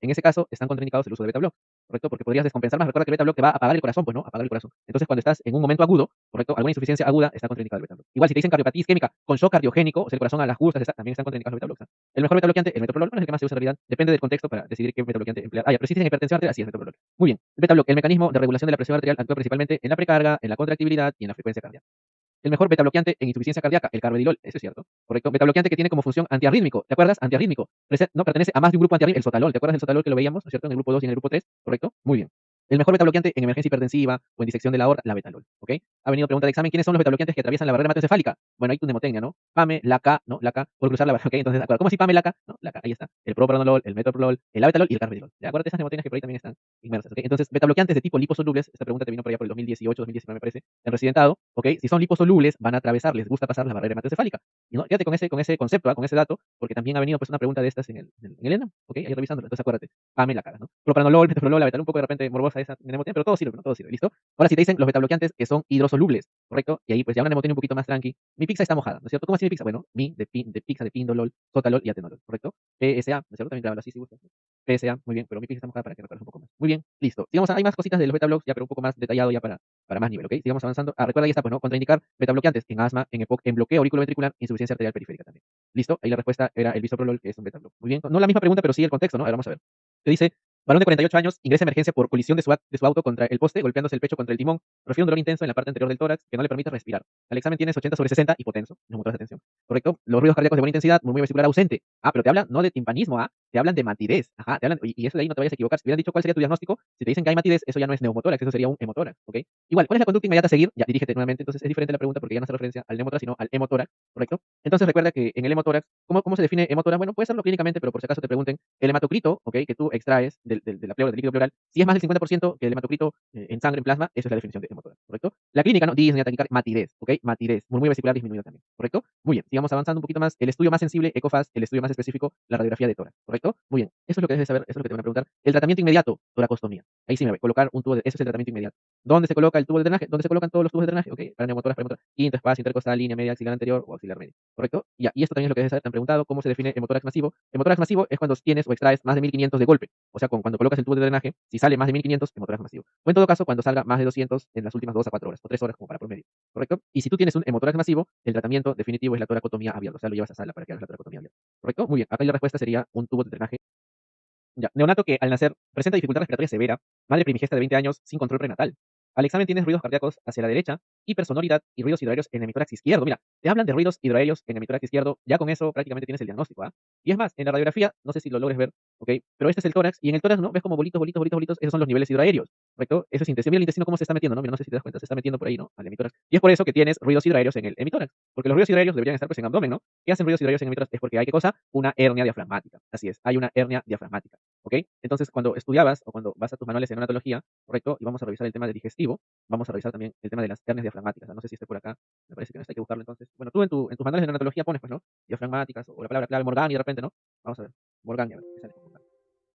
están contraindicados el uso de beta block, ¿correcto? Porque podrías descompensar más. Recuerda que el beta block te va a apagar el corazón, pues, ¿no? Apagar el corazón. Entonces, cuando estás en un momento agudo, ¿correcto? Alguna insuficiencia aguda, está contraindicado el beta block. Igual, si te dicen cardiopatía isquémica con shock cardiogénico, o sea, el corazón a las justas, también están contraindicados los beta blocks, ¿no? El mejor beta bloqueante, el metoprolol, no es el que más se usa en realidad. Depende del contexto para decidir qué beta bloqueante emplear. Ah, ya, pero si tienes hipertensión arterial, así es metoprolol. Muy bien. El beta block, el mecanismo de regulación de la presión arterial actúa principalmente en la precarga, en la contractibilidad y en la frecuencia cardíaca. El mejor beta bloqueante en insuficiencia cardíaca, el carvedilol, eso es cierto, correcto. Beta bloqueante que tiene como función antiarrítmico, ¿te acuerdas? Antiarrítmico, no pertenece a más de un grupo antiarrítmico, el sotalol, ¿te acuerdas del sotalol que lo veíamos, ¿no es cierto? En el grupo 2 y en el grupo 3, correcto, muy bien. El mejor beta bloqueante en emergencia hipertensiva o en disección de la aorta, la betalol, ¿ok? Ha venido pregunta de examen, ¿quiénes son los beta bloqueantes que atraviesan la barrera hematoencefálica? Bueno, hay tu mnemotecnia, ¿no? PAME, LACA, ¿no? LACA, por cruzar la barrera, ¿ok? Entonces, acuérdate, ¿cómo así PAME, LACA? ¿No? LACA, ahí está. El propranolol, el metoprolol, el abetalol y el carvedilol. ¿Ya? Acuérdate esas mnemotecnias que por ahí también están inmersas, ¿ok? Entonces, beta bloqueantes de tipo liposolubles, esta pregunta te vino por allá por el 2018, 2019 me parece, en residentado, ¿ok? Si son liposolubles, van a atravesar, les gusta pasar la barrera hematoencefálica. Y no, quédate con ese concepto, con ese dato, porque también ha venido pues una pregunta de estas en el ENAM, ¿ok? Ahí revisándolo. Entonces acuérdate, pame la cara, ¿no? Propranolol, metoprolol, la betalol, un poco de repente morbosa esa mnemotecnia, pero todo sirve, ¿no? Todo sirve, ¿listo? Ahora si te dicen los betabloqueantes que son hidrosolubles, ¿correcto? Y ahí pues ya una mnemotecnia un poquito más tranqui. Mi pizza está mojada, ¿no es cierto? ¿Cómo así mi pizza? Bueno, de pizza, de pindolol, sotalol y atenolol, ¿correcto? PSA, ¿no es cierto? También grábalo así si gustas. PSA, muy bien, pero mi pizza está mojada para que recuerdes un poco más. Muy bien, listo. Sigamos, hay más cositas de los beta-blogs, ya pero un poco más detallado ya para más nivel, ¿ok? Sigamos avanzando. Ah, recuerda ahí está, pues, ¿no? Contraindicar beta-bloqueantes en asma, en EPOC, en bloqueo auriculoventricular, insuficiencia arterial periférica también. ¿Listo? Ahí la respuesta era el bisoprolol, que es un beta-block. Muy bien, no la misma pregunta, pero sí el contexto, ¿no? A ver, vamos a ver. Te dice, varón de 48 años ingresa a emergencia por colisión de su auto contra el poste, golpeándose el pecho contra el timón. Refiere un dolor intenso en la parte anterior del tórax que no le permite respirar. Al examen tienes 80/60, hipotenso, neumotórax de atención. ¿Correcto? Los ruidos cardíacos de buena intensidad, murmullo vesicular ausente. Ah, pero te hablan no de timpanismo, ¿ah? Te hablan de matidez. Ajá, te hablan, y eso de ahí no te vayas a equivocar. Si hubieran dicho cuál sería tu diagnóstico, si te dicen que hay matidez, eso ya no es neumotórax, eso sería un hemotórax, ¿ok? Igual, ¿cuál es la conducta inmediata a seguir? Ya, dirígete nuevamente, entonces es diferente la pregunta porque ya no hace referencia al neumotórax, sino al hemotórax, ¿correcto? Entonces recuerda que en el hemotórax, ¿cómo se define hemotórax? Bueno, puede serlo clínicamente, pero por si acaso te pregunten, el hematocrito, ¿ok? Que tú extraes de la pleura, del líquido pleural, si es más del 50% que el hematocrito en sangre, en plasma, eso es la definición de hemotórax, ¿correcto? La clínica, ¿no? Disnea, taquicardia, matidez, ¿ok? Matidez, murmullo vesicular disminuido también, ¿correcto? Muy bien, sigamos avanzando un poquito más. El estudio más sensible, ECOFAS, el estudio más específico, la radiografía de tórax, ¿correcto? Muy bien, eso es lo que debes saber, eso es lo que te van a preguntar. El tratamiento inmediato, toracostomía. Ahí sí me voy, colocar un tubo eso es el tratamiento inmediato. ¿Dónde se coloca el tubo de drenaje? ¿Dónde se colocan todos los tubos de drenaje? Ok, para neumotórax, premotórax, quinto espacio, intercostal, línea media, axilar anterior o auxiliar medio, ¿correcto? Ya, y esto también es lo que debes saber, te han preguntado cómo se define hemotórax masivo. Hemotórax masivo es cuando tienes o extraes más de 1500 de golpe, o sea, cuando colocas el tubo de drenaje, si sale más de 1500, hemotórax masivo. O en todo caso, cuando salga más de 200 en las últimas 2 a 4 horas, o 3 horas como para promedio, ¿correcto? Y si tú tienes un hemotórax masivo, el tratamiento definitivo es la toracotomía abierta, o sea, lo llevas a sala para que hagas la toracotomía abierta, ¿correcto? Muy bien, acá la respuesta sería un tubo de drenaje. Ya, neonato que al nacer presenta dificultad respiratoria severa, madre primigesta de 20 años sin control prenatal. Al examen tienes ruidos cardíacos hacia la derecha, hipersonoridad y ruidos hidroaéreos en el hemitórax izquierdo. Mira, te hablan de ruidos hidroaéreos en el hemitórax izquierdo, ya con eso prácticamente tienes el diagnóstico, ¿ah? Y es más, en la radiografía, no sé si lo logres ver, ¿ok? Pero este es el tórax, y en el tórax, ¿no? ¿Ves como bolitos, bolitos, bolitos, bolitos? Esos son los niveles hidroaéreos, ¿correcto? Eso es intestino. Mira el intestino cómo se está metiendo, ¿no? Mira, no sé si te das cuenta, se está metiendo por ahí, ¿no? Al hemitórax. Y es por eso que tienes ruidos hidroaéreos en el hemitórax, porque los ruidos hidroaéreos deberían estar pues en abdomen, ¿no? ¿Qué hacen ruidos hidroaéreos en el hemitórax? Es porque hay, ¿qué cosa? Una hernia diafragmática. Así es, hay una hernia diafragmática, ¿ok? Entonces, cuando estudiabas o cuando vas a tus manuales de neonatología, ¿correcto? Y vamos a revisar el tema de digestivo, vamos a revisar también el tema de las hernias diafragmáticas. No sé si esté por acá, me parece que no está, hay que buscarlo entonces. Bueno, tú en tus manuales de neonatología pones, pues, ¿no? Diafragmáticas o la palabra clave Morgani de repente, ¿no? Vamos a ver. Morgani, a ver, ¿qué sale con Morgani?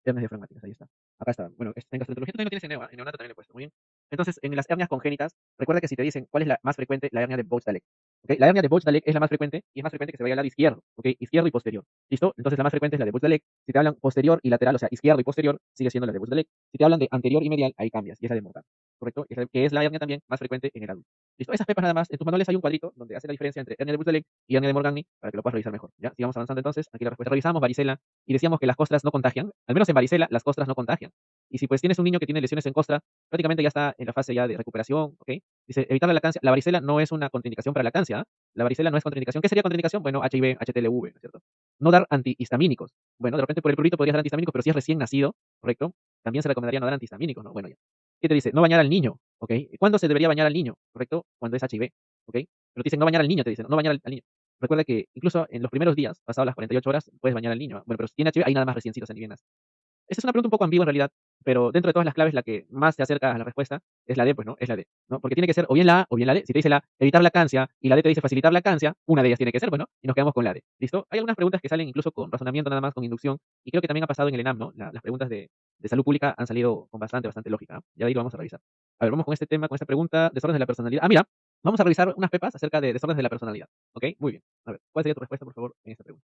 Hernias diafragmáticas, ahí está. Acá está. Bueno, en gastroenterología tú también lo tienes en neo, ¿ah? En neonato también le he puesto. Muy bien. Entonces, en las hernias congénitas, recuerda que si te dicen cuál es la más frecuente, la hernia de Bouch-Daleck. ¿Ok? La hernia de Bouch-Daleck es la más frecuente y es más frecuente que se vaya al lado izquierdo, ¿ok? Izquierdo y posterior. ¿Listo? Entonces la más frecuente es la de Bouch-Daleck. Si te hablan posterior y lateral, o sea, izquierdo y posterior, sigue siendo la de Bouch-Daleck. Si te hablan de anterior y medial, ahí cambias, y es la de Morgan. ¿Correcto? Que es la hernia también más frecuente en el adulto. ¿Listo? Esas pepas nada más. En tus manuales hay un cuadrito donde hace la diferencia entre hernia de Bouch-Daleck y hernia de Morgani para que lo puedas revisar mejor. ¿Ya? Sigamos avanzando entonces. Aquí la respuesta. Revisamos varicela y decíamos que las costras no contagian. Al menos en varicela, las costras no contagian. Y si pues tienes un niño que tiene lesiones en costra, prácticamente ya está en la fase ya de recuperación, ¿ok? Dice, evitar la lactancia. La varicela no es una contraindicación para lactancia, ¿ah? La varicela no es contraindicación. ¿Qué sería contraindicación? Bueno, HIV, HTLV, ¿no es cierto? No dar antihistamínicos. Bueno, de repente por el prurito podrías dar antihistamínicos, pero si es recién nacido, ¿correcto? También se recomendaría no dar antihistamínicos, ¿no? Bueno, ya. ¿Qué te dice? No bañar al niño, ¿ok? ¿Cuándo se debería bañar al niño? ¿Correcto? Cuando es HIV, ¿ok? Pero te dicen no bañar al niño, te dicen, no bañar al niño. Recuerda que incluso en los primeros días, pasadas las 48 horas, puedes bañar al niño, ¿ah? Bueno, pero si tiene HIV, hay nada más reciencitos en bien. Esta es una pregunta un poco ambigua en realidad, pero dentro de todas las claves, la que más se acerca a la respuesta es la D, pues, ¿no? Es la D, ¿no? Porque tiene que ser o bien la A o bien la D. Si te dice la A, evitar lactancia y la D te dice facilitar lactancia, una de ellas tiene que ser, bueno, y nos quedamos con la D. ¿Listo? Hay algunas preguntas que salen incluso con razonamiento nada más, con inducción, y creo que también ha pasado en el ENAM, ¿no? Las preguntas de salud pública han salido con bastante lógica, ¿no? Ya de ahí lo vamos a revisar. A ver, vamos con este tema, con esta pregunta, desórdenes de la personalidad. Ah, mira, vamos a revisar unas pepas acerca de desórdenes de la personalidad, ¿ok? Muy bien. A ver, ¿cuál sería tu respuesta, por favor, en esta pregunta?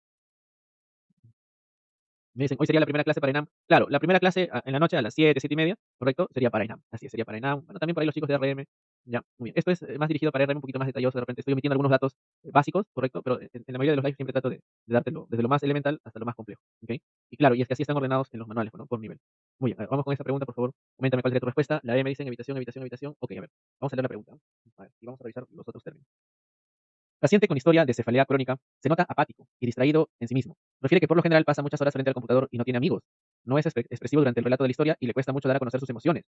Me dicen, hoy sería la primera clase para ENAM. Claro, la primera clase en la noche a las 7, 7 y media, ¿correcto? Sería para ENAM. Así es, sería para ENAM. Bueno, también para ahí los chicos de RM. Ya, muy bien. Esto es más dirigido para RM, un poquito más detalloso. De repente estoy omitiendo algunos datos básicos, ¿correcto? Pero en la mayoría de los lives siempre trato de dártelo desde lo más elemental hasta lo más complejo, ¿ok? Y claro, y es que así están ordenados en los manuales, ¿no? Por nivel. Muy bien, a ver, vamos con esta pregunta, por favor. Coméntame cuál sería tu respuesta. La B me dicen habitación, habitación, habitación. Ok, a ver, vamos a leer la pregunta. A ver, y vamos a revisar los otros términos. Paciente con historia de cefalea crónica se nota apático y distraído en sí mismo. Refiere que por lo general pasa muchas horas frente al computador y no tiene amigos. No es expresivo durante el relato de la historia y le cuesta mucho dar a conocer sus emociones.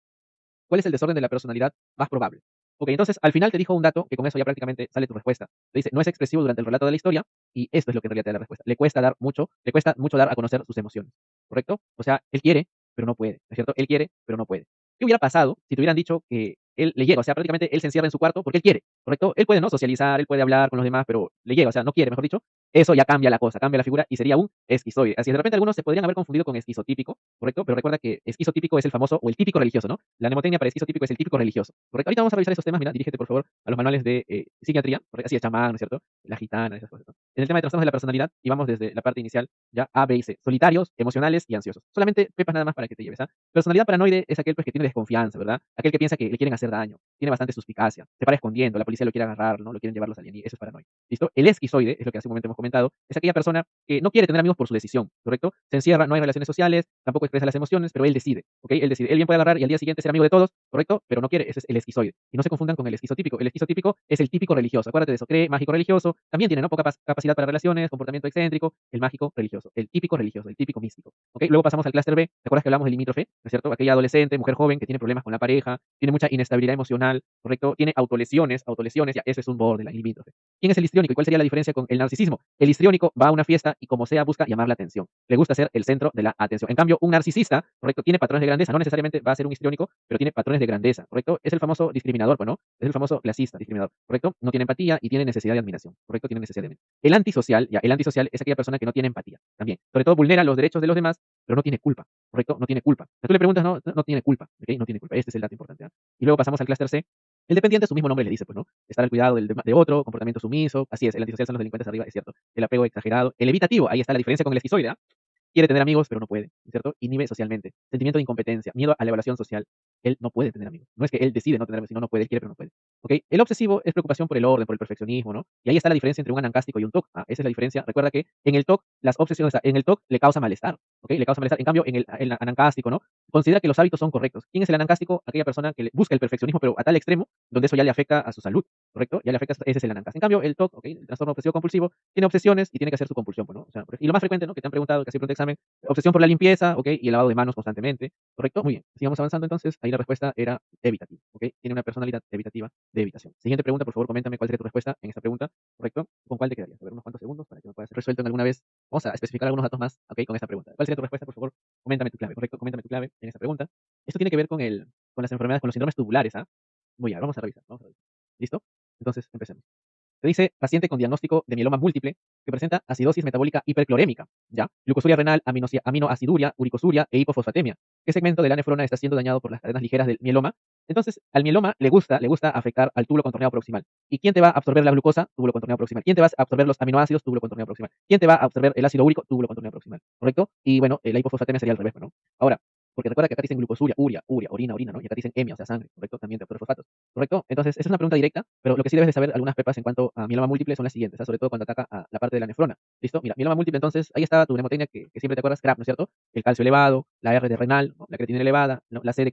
¿Cuál es el desorden de la personalidad más probable? Ok, entonces al final te dijo un dato que con eso ya prácticamente sale tu respuesta. Te dice, no es expresivo durante el relato de la historia y esto es lo que en realidad te da la respuesta. Le cuesta mucho dar a conocer sus emociones. ¿Correcto? O sea, él quiere, pero no puede. ¿No es cierto? Él quiere, pero no puede. ¿Qué hubiera pasado si te hubieran dicho que él le llega? O sea, prácticamente él se encierra en su cuarto porque él quiere, ¿correcto? Él puede, ¿no? Socializar, él puede hablar con los demás, pero le llega, o sea, no quiere, mejor dicho. Eso ya cambia la cosa, cambia la figura y sería un esquizoide. Así es, de repente algunos se podrían haber confundido con esquizotípico, ¿correcto? Pero recuerda que esquizotípico es el famoso o el típico religioso, ¿no? La mnemotecnia para esquizotípico es el típico religioso, ¿correcto? Ahorita vamos a revisar esos temas, mira, dirígete por favor a los manuales de psiquiatría, ¿correcto? Así es, chamán, ¿no es cierto? La gitana, esas cosas, ¿no? En el tema de trastornos de la personalidad, y vamos desde la parte inicial, ya A, B y C, solitarios, emocionales y ansiosos. Solamente pepas nada más para que te lleves, ¿ah? Personalidad paranoide es aquel pues, que tiene desconfianza, ¿verdad? Aquel que piensa que le quieren hacer daño, tiene bastante suspicacia, se para escondiendo, la policía lo quiere agarrar, ¿no? Lo quieren llevar los alienígenas, eso es paranoia. ¿Listo? El esquizoide, es lo que hace un momento hemos comentado, es aquella persona que no quiere tener amigos por su decisión, ¿correcto? Se encierra, no hay relaciones sociales, tampoco expresa las emociones, pero él decide, ¿ok? Él decide. Él bien puede agarrar y al día siguiente ser amigo de todos, ¿correcto? Pero no quiere, ese es el esquizoide. Y no se confundan con el esquizotípico. El esquizotípico es el típico religioso, acuérdate de eso, cree, mágico religioso, también tiene, ¿no? Poca capacidad para relaciones, comportamiento excéntrico, el mágico religioso, el típico religioso, el típico místico, ¿ok? Luego pasamos al clúster B, ¿te acuerdas que hablamos del limítrofe? ¿No es cierto? Aquella adolescente, mujer joven que tiene problemas con la pareja, tiene mucha inestabilidad emocional, ¿correcto? Tiene autolesiones, ya, eso es un borderline, limítrofe. ¿Quién es el histriónico y cuál sería la diferencia con el narcisismo? El histriónico va a una fiesta y como sea busca llamar la atención. Le gusta ser el centro de la atención. En cambio, un narcisista, ¿correcto? Tiene patrones de grandeza. No necesariamente va a ser un histriónico, pero tiene patrones de grandeza, ¿correcto? Es el famoso discriminador, pues, ¿no? Es el famoso clasista, discriminador, ¿correcto? No tiene empatía y tiene necesidad de admiración, ¿correcto? Tiene necesidad de admiración. El antisocial, ya, el antisocial es aquella persona que no tiene empatía, también. Sobre todo vulnera los derechos de los demás, pero no tiene culpa, ¿correcto? No tiene culpa. Si tú le preguntas, no tiene culpa, ¿ok? No tiene culpa. Este es el dato importante, ¿ah? Y luego pasamos al clúster C. El dependiente, su mismo nombre le dice, pues, ¿no? Estar al cuidado de otro, comportamiento sumiso, así es, el antisocial son los delincuentes arriba, es cierto. El apego exagerado, el evitativo, ahí está la diferencia con el esquizoide, ¿ah? Quiere tener amigos, pero no puede, ¿cierto? Inhibe socialmente. Sentimiento de incompetencia, miedo a la evaluación social. Él no puede tener amigos. No es que él decide no tener amigos, sino no puede, él quiere, pero no puede. ¿Ok? El obsesivo es preocupación por el orden, por el perfeccionismo, ¿no? Y ahí está la diferencia entre un anancástico y un TOC. Esa es la diferencia. Recuerda que en el TOC, las obsesiones, en el TOC le causa malestar, ¿ok? Le causa malestar. En cambio, en el anancástico, ¿no? Considera que los hábitos son correctos. ¿Quién es el anancástico? Aquella persona que busca el perfeccionismo, pero a tal extremo, donde eso ya le afecta a su salud, ¿correcto? Ya le afecta, ese es el anancástico. En cambio, el TOC, ¿ok? El trastorno obsesivo compulsivo, tiene obsesiones y tiene que hacer su compulsión, pues, ¿no? O sea, y lo más frecuente, ¿no? Que te han preguntado, que siempre te examen, obsesión por la limpieza, ¿ok? Y el lavado de manos constantemente, ¿correcto? Muy bien. Sigamos avanzando entonces. Ahí la respuesta era evitativa, ¿ok? Tiene una personalidad evitativa de evitación. Siguiente pregunta, por favor, coméntame cuál sería tu respuesta en esta pregunta, ¿correcto? ¿Con cuál te quedarías? A ver, unos cuantos segundos para que me puedas ser resuelto en alguna vez. Vamos a especificar algunos datos más, ¿ok? Con esta pregunta. ¿Cuál sería tu respuesta, por favor? Coméntame tu clave, ¿correcto? Coméntame tu clave en esta pregunta. Esto tiene que ver con las enfermedades, con los síndromes tubulares, ¿ah? Muy bien, vamos a revisar, vamos a revisar. ¿Listo? Entonces, empecemos. Te dice paciente con diagnóstico de mieloma múltiple que presenta acidosis metabólica hiperclorémica, ¿ya? Glucosuria renal, aminoaciduria, uricosuria e hipofosfatemia. ¿Qué segmento de la nefrona está siendo dañado por las cadenas ligeras del mieloma? Entonces, al mieloma le gusta afectar al túbulo contorneado proximal. ¿Y quién te va a absorber la glucosa? Túbulo contorneado proximal. ¿Quién te va a absorber los aminoácidos? Túbulo contorneado proximal. ¿Quién te va a absorber el ácido úrico? Túbulo contorneado proximal. ¿Correcto? Y bueno, la hipofosfatemia sería al revés, ¿no? Ahora, porque recuerda que acá te dicen glucosuria, orina, ¿no? Y acá te dicen hemia, o sea, sangre, ¿correcto? También te absorbe fosfatos. ¿Correcto? Entonces, esa es una pregunta directa, pero lo que sí debes de saber algunas pepas en cuanto a mieloma múltiple son las siguientes, ¿ah? Sobre todo cuando ataca a la parte de la nefrona. ¿Listo? Mira, mieloma múltiple, entonces, ahí está tu mnemotecnia que siempre te acuerdas, CRAP, ¿no es cierto? El calcio elevado, la R de renal, ¿no? La creatinina elevada, ¿no? La C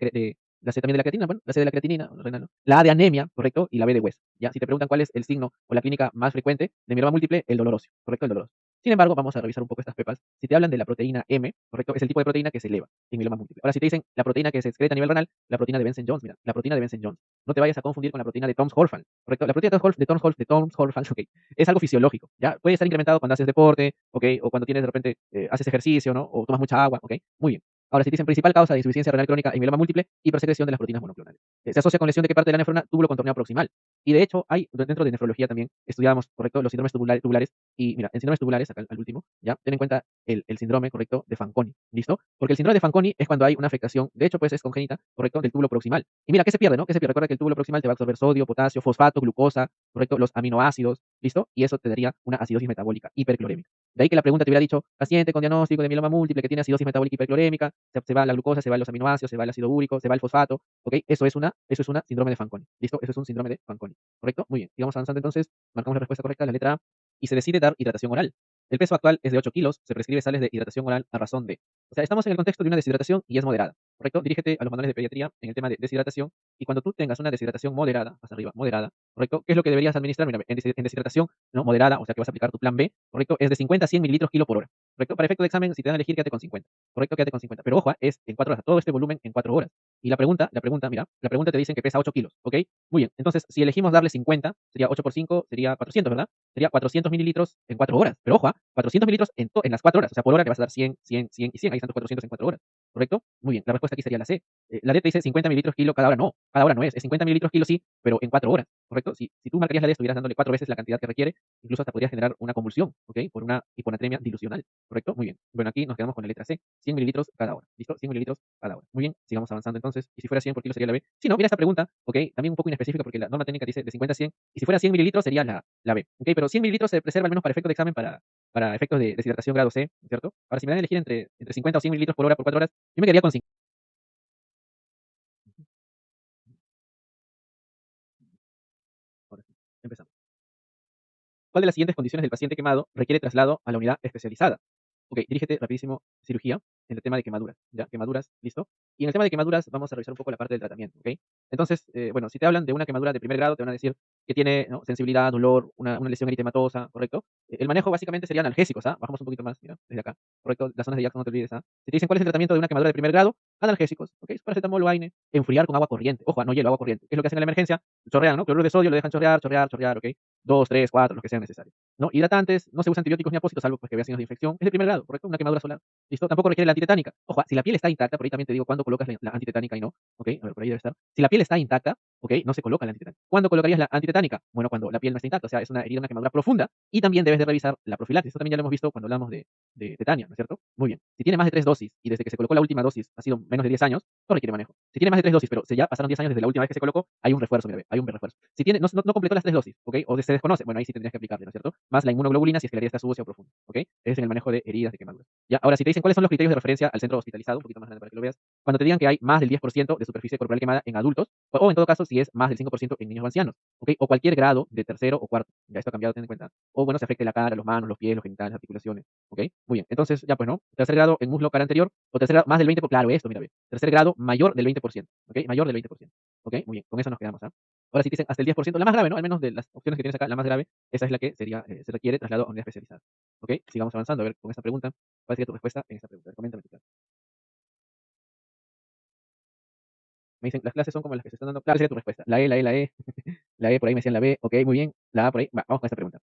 la C también de la creatina, bueno, la C de la creatinina, renal, ¿no? La A de anemia, ¿correcto? Y la B de hueso. Ya, si te preguntan cuál es el signo o la clínica más frecuente de mieloma múltiple, el dolor óseo, ¿correcto? El dolor óseo. Sin embargo, vamos a revisar un poco estas pepas. Si te hablan de la proteína M, ¿correcto? Es el tipo de proteína que se eleva en mieloma múltiple. Ahora, si te dicen la proteína que se excreta a nivel renal, la proteína de Benson-Jones, mira, la proteína de Benson-Jones. No te vayas a confundir con la proteína de Townes-Horfan, ¿correcto? La proteína de Townes-Horfan, ok, es algo fisiológico, ¿ya? Puede estar incrementado cuando haces deporte, ¿ok? O cuando tienes de repente, haces ejercicio, ¿no? O tomas mucha agua, ¿ok? Muy bien. Ahora, si te dicen principal causa de insuficiencia renal crónica en mieloma múltiple, hipersecreción de las proteínas monoclonales. Se asocia con lesión de qué parte de la nefrona, túbulo contorneado proximal. Y de hecho, hay dentro de nefrología también, estudiábamos, correcto, los síndromes tubulares, y mira, en síndromes tubulares, acá al último, ya, ten en cuenta el síndrome, correcto, de Fanconi, ¿listo? Porque el síndrome de Fanconi es cuando hay una afectación, de hecho, pues es congénita, correcto, del túbulo proximal. Y mira, ¿qué se pierde, no? ¿Qué se pierde? Recuerda que el túbulo proximal te va a absorber sodio, potasio, fosfato, glucosa, correcto, los aminoácidos, ¿listo? Y eso te daría una acidosis metabólica hiperclorémica. De ahí que la pregunta te hubiera dicho, paciente con diagnóstico de mieloma múltiple que tiene acidosis metabólica hiperclorémica, se va la glucosa, se va los aminoácidos, se va el ácido úrico, se va el fosfato, ¿ok? Eso es una síndrome de Fanconi, ¿listo? Eso es un síndrome de Fanconi, ¿correcto? Muy bien, sigamos avanzando entonces, marcamos la respuesta correcta, la letra A, y se decide dar hidratación oral. El peso actual es de 8 kilos, se prescribe sales de hidratación oral a razón de. O sea, estamos en el contexto de una deshidratación y es moderada, ¿correcto? Dirígete a los manuales de pediatría en el tema de deshidratación y cuando tú tengas una deshidratación moderada, más arriba, moderada, ¿correcto? ¿Qué es lo que deberías administrar? Mira, en deshidratación ¿no? Moderada, o sea que vas a aplicar tu plan B, ¿correcto? Es de 50 a 100 mililitros kilo por hora, ¿correcto? Para efecto de examen, si te dan a elegir, quédate con 50, ¿correcto? Quédate con 50. Pero ojo, es en 4 horas, todo este volumen en 4 horas. Y mira, la pregunta te dicen que pesa 8 kilos, ¿ok? Muy bien, entonces si elegimos darle 50, sería 8 por 5, sería 400, ¿verdad? Sería 400 mililitros en 4 horas. Pero ojo, 400 mililitros en las 4 horas. O sea, por hora le vas a dar 100, 100, 100 y 100. Ahí están tus 400 en 4 horas. ¿Correcto? Muy bien. La respuesta aquí sería la C. La D te dice 50 mililitros kilo cada hora. No, cada hora no es. Es 50 mililitros kilo sí, pero en 4 horas. ¿Correcto? Si tú marcarías la D, estuvieras dándole 4 veces la cantidad que requiere. Incluso hasta podría generar una convulsión, ¿ok? Por una hiponatremia dilucional. ¿Correcto? Muy bien. Bueno, aquí nos quedamos con la letra C. 100 mililitros cada hora. ¿Listo? 100 mililitros cada hora. Muy bien. Sigamos avanzando entonces. Y si fuera 100 por kilo sería la B. Si no, mira esta pregunta, ¿ok? También un poco inespecífica porque la norma técnica dice de 50 a 100. Y si fuera 100 mililitros sería la B. ¿Ok? Pero 100 mililitros se preserva al menos para efectos de examen para efectos de deshidratación grado C, ¿cierto? Ahora, si me dan a elegir entre 50 o 100 mililitros por hora por 4 horas, yo me quedaría con 50. Ahora sí, empezamos. ¿Cuál de las siguientes condiciones del paciente quemado requiere traslado a la unidad especializada? Ok, dirígete rapidísimo, cirugía, en el tema de quemaduras, ¿ya? Quemaduras, ¿listo? Y en el tema de quemaduras vamos a revisar un poco la parte del tratamiento, ¿ok? Entonces, bueno, si te hablan de una quemadura de primer grado, te van a decir que tiene ¿no? sensibilidad, dolor, una lesión eritematosa, ¿correcto? El manejo básicamente serían analgésicos, ¿ah? Bajamos un poquito más, mira, desde acá, ¿correcto? Las zonas de Jackson no te olvides, ¿ah? Si te dicen cuál es el tratamiento de una quemadura de primer grado, analgésicos, ¿ok? Paracetamol o AINE, enfriar con agua corriente, ojo, no hielo, agua corriente. ¿Qué es lo que hacen en la emergencia? Chorrean, ¿no? Cloruro de sodio, lo dejan chorrear, chorrear, chorrear, ¿ok? 2, 3, 4, lo que sea necesario. ¿No? Hidratantes, no se usan antibióticos ni apósitos, salvo pues, que vea signos de infección. Es de primer grado, ¿correcto? Una quemadura solar. ¿Listo? Tampoco requiere la antitetánica. Ojo, si la piel está intacta, por ahí también te digo cuándo colocas la antitetánica y no. ¿Ok? A ver, por ahí debe estar. Si la piel está intacta, ¿ok? No se coloca la antitetánica. ¿Cuándo colocarías la antitetánica? Bueno, cuando la piel no está intacta, o sea, es una herida, una quemadura profunda. Y también debes de revisar la profilaxis. Esto también ya lo hemos visto cuando hablamos de tetania, ¿no es cierto? Muy bien. Si tiene más de 3 dosis y desde que se colocó la última dosis ha sido menos de 10 años, no requiere manejo. Si tiene más de 3 dosis, pero ya pasaron 10 años desde la última vez que se colocó, hay un refuerzo, mira, hay un refuerzo. Si tiene, no completó las 3 dosis, ¿ok? O se desconoce, bueno, ahí sí tendrías que aplicarle, ¿no es cierto? Más la inmunoglobulina si es que la herida está sucia o profunda, ¿ok? Es en el manejo de heridas de quemaduras. Ya, ahora, si te dicen cuáles son los criterios de referencia al centro hospitalizado, un poquito más grande para que lo veas, cuando te digan que hay más del 10% de superficie corporal quemada en adultos, o en todo caso, si es más del 5% en niños o ancianos, ¿ok? O cualquier grado de tercero o cuarto, ya esto ha cambiado, ten en cuenta. O bueno, se afecte la cara, las manos, los pies, los genitales, las articulaciones, ¿ok? Muy bien, entonces, ya pues, ¿no? Tercer grado en muslo cara anterior, o tercer grado más del 20%, claro, esto, mira, ve. Tercer grado mayor del 20%, ¿ok? Mayor del 20%, ¿ok? Muy bien, con eso nos quedamos, ¿ah? Ahora, si te dicen hasta el 10%, la más grave, ¿no? Al menos de las opciones que tienes acá, la más grave, esa es la que sería, se requiere traslado a unidad especializada, ¿ok? Sigamos avanzando, a ver, con esta pregunta, ¿cuál sería tu respuesta en esta pregunta? A ver, coméntame tu clase. Me dicen, las clases son como las que se están dando. Claro, sería tu respuesta. La E, la E, la E. La E, por ahí me decían la B. Ok, muy bien. La A por ahí. Vamos con esta pregunta.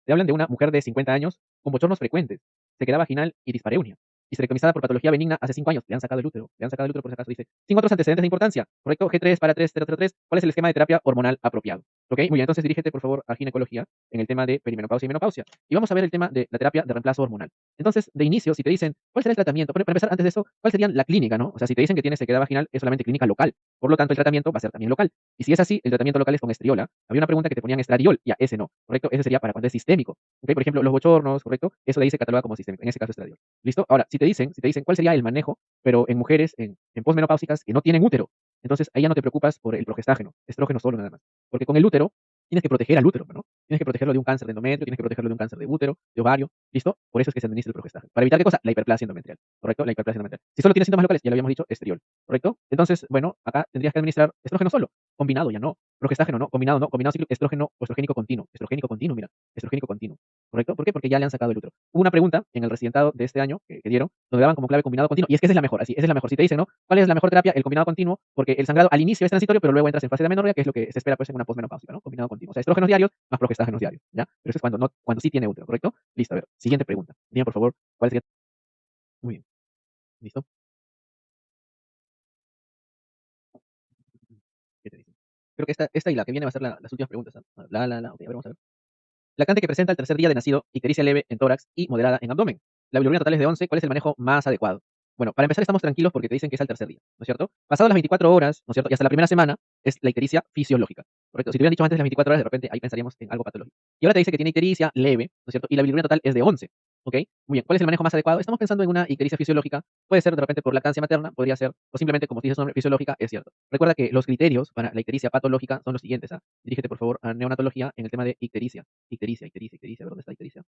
Te hablan de una mujer de 50 años con bochornos frecuentes, sequedad vaginal y dispareunia. Histerectomizada por patología benigna hace 5 años. Le han sacado el útero. Le han sacado el útero por si acaso. Dice, sin otros antecedentes de importancia. Correcto. G3 para 3003. ¿Cuál es el esquema de terapia hormonal apropiado? Ok, muy bien. Entonces dirígete, por favor, a ginecología en el tema de perimenopausia y menopausia. Y vamos a ver el tema de la terapia de reemplazo hormonal. Entonces, de inicio, si te dicen, ¿cuál será el tratamiento? Para empezar, antes de eso, ¿cuál sería la clínica, no? O sea, si te dicen que tienes sequedad vaginal, es solamente clínica local. Por lo tanto, el tratamiento va a ser también local. Y si es así, el tratamiento local es con estriola. Había una pregunta que te ponían estradiol, ya ese no, ¿correcto? Ese sería para cuando es sistémico. ¿Ok? Por ejemplo, los bochornos, ¿correcto? Eso de ahí se cataloga como sistémico, en ese caso estradiol. ¿Listo? Ahora, si te dicen cuál sería el manejo, pero en mujeres en posmenopáusicas que no tienen útero, entonces ahí ya no te preocupas por el progestágeno, estrógeno solo nada más. Porque con el útero tienes que proteger al útero, ¿no? Tienes que protegerlo de un cáncer de endometrio, tienes que protegerlo de un cáncer de útero, de ovario, ¿listo? Por eso es que se administra el progestágeno. Para evitar qué cosa? La hiperplasia endometrial, ¿correcto? La hiperplasia endometrial. Si solo tienes síntomas locales, ya lo habíamos dicho, estriol, ¿correcto? Entonces, bueno, acá tendrías que administrar estrógeno solo, combinado ya no, progestágeno no, combinado ciclo estrógeno o estrogénico continuo, mira, estrogénico continuo, ¿correcto? ¿Por qué? Porque ya le han sacado el útero. Hubo una pregunta en el residentado de este año que dieron, donde daban como clave combinado continuo, y es que esa es la mejor, así, esa es la mejor. Si te dicen, ¿no? ¿Cuál es la mejor terapia? El combinado continuo, porque el sangrado al inicio es transitorio, pero luego entras en fase de amenorrea, que es lo que se espera pues en una posmenopáusica, ¿no? Combinado continuo. O sea, estrógenos diarios más progestágenos diarios, ¿ya? Pero eso es cuando no, cuando sí tiene útero, ¿correcto? Listo, a ver, siguiente pregunta. Dime, por favor, ¿cuál sería? Muy bien, ¿listo? ¿Qué te dicen? Creo que esta y la que viene va a ser las últimas preguntas. Ok, a ver, vamos a ver. Lactante que presenta el tercer día de nacido, ictericia leve en tórax y moderada en abdomen. La bilirrubina total es de 11. ¿Cuál es el manejo más adecuado? Bueno, para empezar estamos tranquilos porque te dicen que es al tercer día, ¿no es cierto? Pasado las 24 horas, ¿no es cierto? Y hasta la primera semana es la ictericia fisiológica, ¿correcto? Si te hubieran dicho antes de las 24 horas, de repente ahí pensaríamos en algo patológico. Y ahora te dice que tiene ictericia leve, ¿no es cierto? Y la bilirrubina total es de 11, ¿ok? Muy bien, ¿cuál es el manejo más adecuado? Estamos pensando en una ictericia fisiológica, puede ser de repente por lactancia materna, podría ser, o simplemente como dice su nombre, fisiológica, es cierto. Recuerda que los criterios para la ictericia patológica son los siguientes, ¿ah? Dirígete por favor a neonatología en el tema de ictericia. Ictericia, a ver, ¿dónde está ictericia?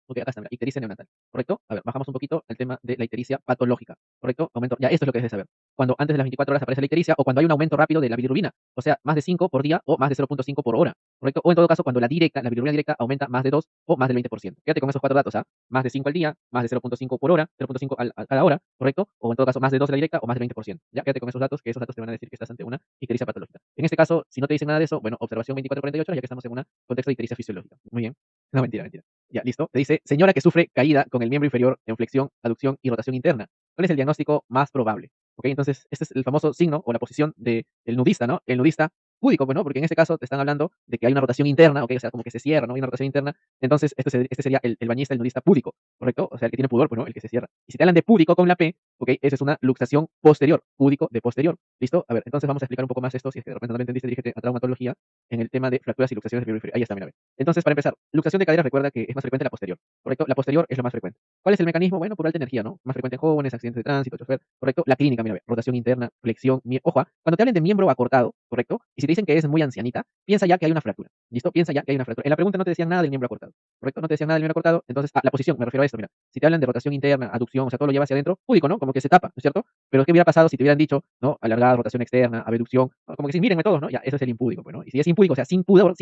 Ok, acá está, mira, ictericia neonatal, ¿correcto? A ver, bajamos un poquito el tema de la ictericia patológica, ¿correcto? Aumento, ya, esto es lo que debes saber. Cuando antes de las 24 horas aparece la ictericia o cuando hay un aumento rápido de la bilirrubina, o sea, más de 5 por día o más de 0,5 por hora, ¿correcto? O en todo caso, cuando la bilirrubina directa aumenta más de 2 o más del 20%. Quédate con esos cuatro datos, ¿ah? Más de 5 al día, más de 0,5 por hora, 0,5 a cada hora, ¿correcto? O en todo caso, más de 2 de la directa o más del 20%. Ya, quédate con esos datos, que esos datos te van a decir que estás ante una ictericia patológica. En este caso, si no te dicen nada de eso, bueno, observación 24-48 horas, ya que estamos en un contexto de ictericia fisiológica. Muy bien. No, mentira, mentira. Ya, listo. Te dice, señora que sufre caída con el miembro inferior en flexión, aducción y rotación interna. ¿Cuál es el diagnóstico más probable? Ok, entonces, este es el famoso signo o la posición del nudista, ¿no? El nudista púdico, bueno, porque en este caso te están hablando de que hay una rotación interna, ok, o sea, como que se cierra, ¿no? Hay una rotación interna. Entonces, este sería el bañista, el nudista púdico, ¿correcto? O sea, el que tiene pudor, pues, ¿no? El que se cierra. Y si te hablan de púdico con la P, ok, esa es una luxación posterior, púdico de posterior. ¿Listo? A ver, entonces vamos a explicar un poco más esto. Si es que de repente no me entendiste, dirígete a traumatología en el tema de fracturas y luxaciones de miembro inferior. Ahí está, mira, a ver. Entonces, para empezar, luxación de cadera, recuerda que es más frecuente la posterior, ¿correcto? La posterior es lo más frecuente. ¿Cuál es el mecanismo? Bueno, por alta energía, ¿no? Más frecuente en jóvenes, accidentes de tránsito, chofer, ¿correcto? La clínica, mira, rotación interna, flexión, ojo, cuando te hablen de miembro acortado, ¿correcto? Y si te dicen que es muy ancianita, piensa ya que hay una fractura, ¿listo? Piensa ya que hay una fractura. En la pregunta no te decían nada del miembro acortado, ¿correcto? No te decían nada del miembro acortado, entonces, la posición, me refiero a esto, mira, si te hablan de rotación interna, aducción, o sea, todo lo lleva hacia adentro, púdico, ¿no? Como que se tapa, ¿no es cierto? Pero ¿qué hubiera pasado si te hubieran dicho, ¿no? Alargada, rotación externa, abducción, ¿no? Como que sí, mírenme todos, ¿no? Ya, eso es el impúdico, pues, ¿no? Y si es impúdico, o sea, sin pudor,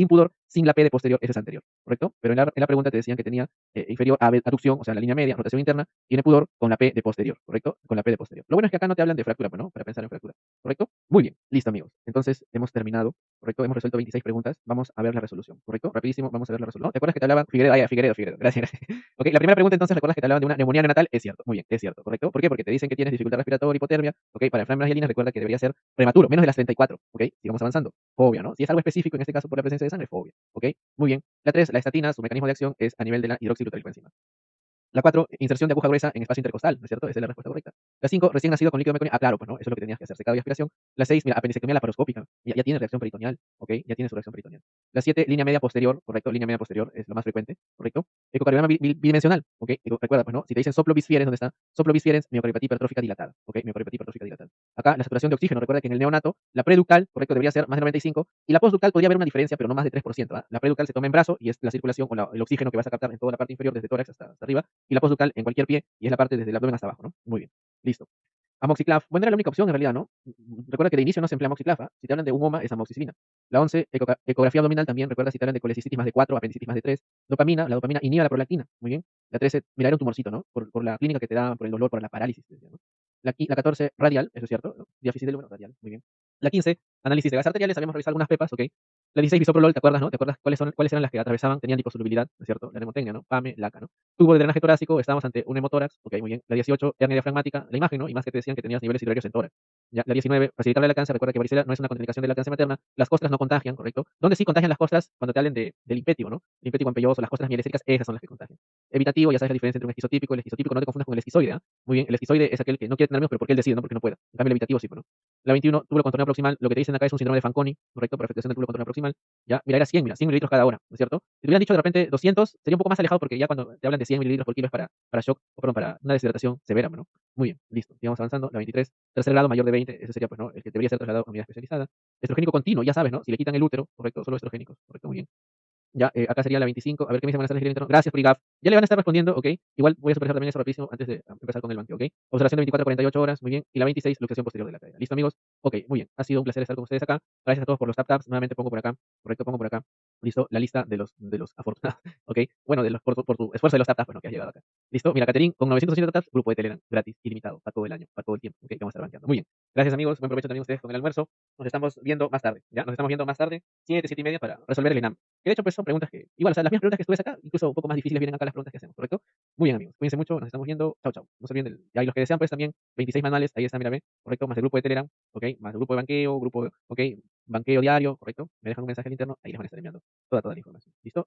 sin la P de posterior, eso es anterior, ¿correcto? Pero en la pregunta te decían que tenía inferior a aducción, o sea, la línea media, rotación interna, tiene pudor con la P de posterior, ¿correcto? Con la P de posterior. Lo bueno es que acá no te hablan de fractura, pues, ¿no? Para pensar en fractura, ¿correcto? Muy bien, listo, amigos. Entonces, hemos terminado, ¿correcto? Hemos resuelto 26 preguntas. Vamos a ver la resolución, ¿correcto? Rapidísimo, vamos a ver la resolución. ¿No? ¿Te acuerdas que te hablaban? Figueredo, Figueredo. Gracias, gracias. Ok, la primera pregunta, entonces, ¿recuerdas que te hablaban de una neumonía neonatal? Es cierto, muy bien, es cierto, ¿correcto? ¿Por qué? Porque te dicen que tienes dificultad respiratoria, hipotermia, ok, para enfermedades hialinas recuerda que debería ser prematuro, menos de las 34, ok, sigamos avanzando. Fobia, ¿no? Si es algo específico, en este caso por la presencia de sangre, fobia, ok, muy bien. La 3, la estatina, su mecanismo de acción es a nivel de la hidroxiglutarilcoenzima. La 4, inserción de aguja gruesa en espacio intercostal, ¿no es cierto? Esa es la respuesta correcta. La 5, recién nacido con líquido mecánico. Ah, claro, pues no, eso es lo que tenías que hacer, secado y aspiración. La 6, mira, apendicectomía laparoscópica. Ya tiene reacción peritoneal, ¿ok? Ya tiene su reacción peritoneal. La 7, línea media posterior, correcto, línea media posterior es lo más frecuente, correcto. Ecocardiograma bidimensional, ¿ok? Recuerda, pues no, si te dicen soplo bisfieres, ¿dónde está? Soplo bisfieres, miocardiopatía hipertrófica dilatada, ¿ok? Miocardiopatía hipertrófica dilatada. Acá la saturación de oxígeno, recuerda que en el neonato, la preductal, correcto, debería ser más de 95 y la postductal podría haber una diferencia, pero no más de 3%, ¿ah? La preductal se toma en brazo y es la circulación o el oxígeno que vas a captar en toda la parte inferior, desde tórax hasta arriba, y la postductal en cualquier pie, y es la parte desde el abdomen hasta abajo, ¿no? Muy bien, listo. Amoxiclav, bueno, era la única opción en realidad, ¿no? Recuerda que de inicio no se emplea amoxiclav, ¿ah? Si te hablan de un OMA, es amoxicilina. La 11, ecografía abdominal también, recuerda si te hablan de colecistitis más de 4, apendicitis más de 3. Dopamina, la dopamina inhibe la prolactina, muy bien. La 13, mira, era un tumorcito, ¿no? Por la clínica que te da, por el dolor, por la parálisis, te decía, ¿no? La 14, radial, eso es cierto, ¿no? Diáfisis del húmero, radial, muy bien. La 15, análisis de gas arteriales, habíamos revisado algunas pepas, ¿ok? La 16, bisoprolol, ¿te acuerdas, no? ¿Te acuerdas cuáles eran las que atravesaban, tenían liposolubilidad, ¿no es cierto? La nemotecnia, ¿no? PAME, LACA, ¿no? Tubo de drenaje torácico, estábamos ante un hemotórax, ok, muy bien. La 18, hernia diafragmática, la imagen, ¿no? Y más que te decían que tenías niveles hidrarios en tórax. Ya, la 19, facilitar la lactancia, recuerda que varicela no es una contraindicación de lactancia materna, las costras no contagian, ¿correcto? ¿Dónde sí contagian las costras? Cuando te hablen del impético, ¿no? El impético ampelloso, las costras mielésicas, esas son las que contagian. Evitativo, ya sabes la diferencia entre un esquizotípico, el esquizotípico no te confundas con el esquizoide, ¿ah? Muy bien, el esquizoide es aquel que no quiere tener amigos, pero porque él decide, no porque no pueda. En cambio, el evitativo sí, bueno. La 21, túbulo contorneo proximal, lo que te dicen acá es un síndrome de Fanconi, ¿correcto? Por afectación del túbulo contorneo proximal. Ya, mira, era 100, mira, 100 mililitros cada hora, ¿no es cierto? Si te hubieran dicho de repente 200, sería un poco más alejado porque ya cuando te hablan de 100 mililitros por kilo es para shock, o perdón, para una deshidratación severa, ¿no? Muy bien, listo. Sigamos avanzando. La 23, tercer grado mayor de 20, ese sería, pues, ¿no? El que debería ser trasladado a unidad especializada. Estrogénico continuo, ya sabes, ¿no? Si le quitan el útero, correcto, solo estrogénicos, correcto, muy bien. Ya, acá sería la 25. A ver qué me dice buenas tardes, gerente. Gracias por IGAF. Ya le van a estar respondiendo, ok. Igual voy a superar también eso rapidísimo antes de empezar con el banqueo, ok. Observación de 24 a 48 horas, muy bien. Y la 26, luxación posterior de la cadera. ¿Listo, amigos? Ok, muy bien. Ha sido un placer estar con ustedes acá. Gracias a todos por los taps. Nuevamente pongo por acá, correcto, pongo por acá. Listo, la lista de los afortunados, ok. Bueno, por tu esfuerzo de los taps, bueno, que has llegado acá. Listo, mira, Caterín, con 980 taps, grupo de Telegram, gratis, ilimitado, para todo el año, para todo el tiempo, ok, que vamos a estar banqueando. Muy bien. Gracias, amigos. Buen provecho también ustedes con el almuerzo. Nos estamos viendo más tarde, ¿ya? Nos estamos viendo más tarde, 7, 7:30 para resolver el ENAM. Que de hecho, pues son preguntas que, igual, o sea, las mismas preguntas que estuve acá, incluso un poco más difíciles vienen acá las preguntas que hacemos, ¿correcto? Muy bien, amigos. Cuídense mucho, nos estamos viendo. Chao, chao. No se olviden del. Ya, y los que desean, pues también 26 manuales, ahí está, mírame, ¿correcto? Más el grupo de Telegram, ¿ok? Más el grupo de banqueo, ok. banqueo diario, ¿correcto? Me dejan un mensaje al interno, ahí les van a estar enviando toda la información. ¿Listo?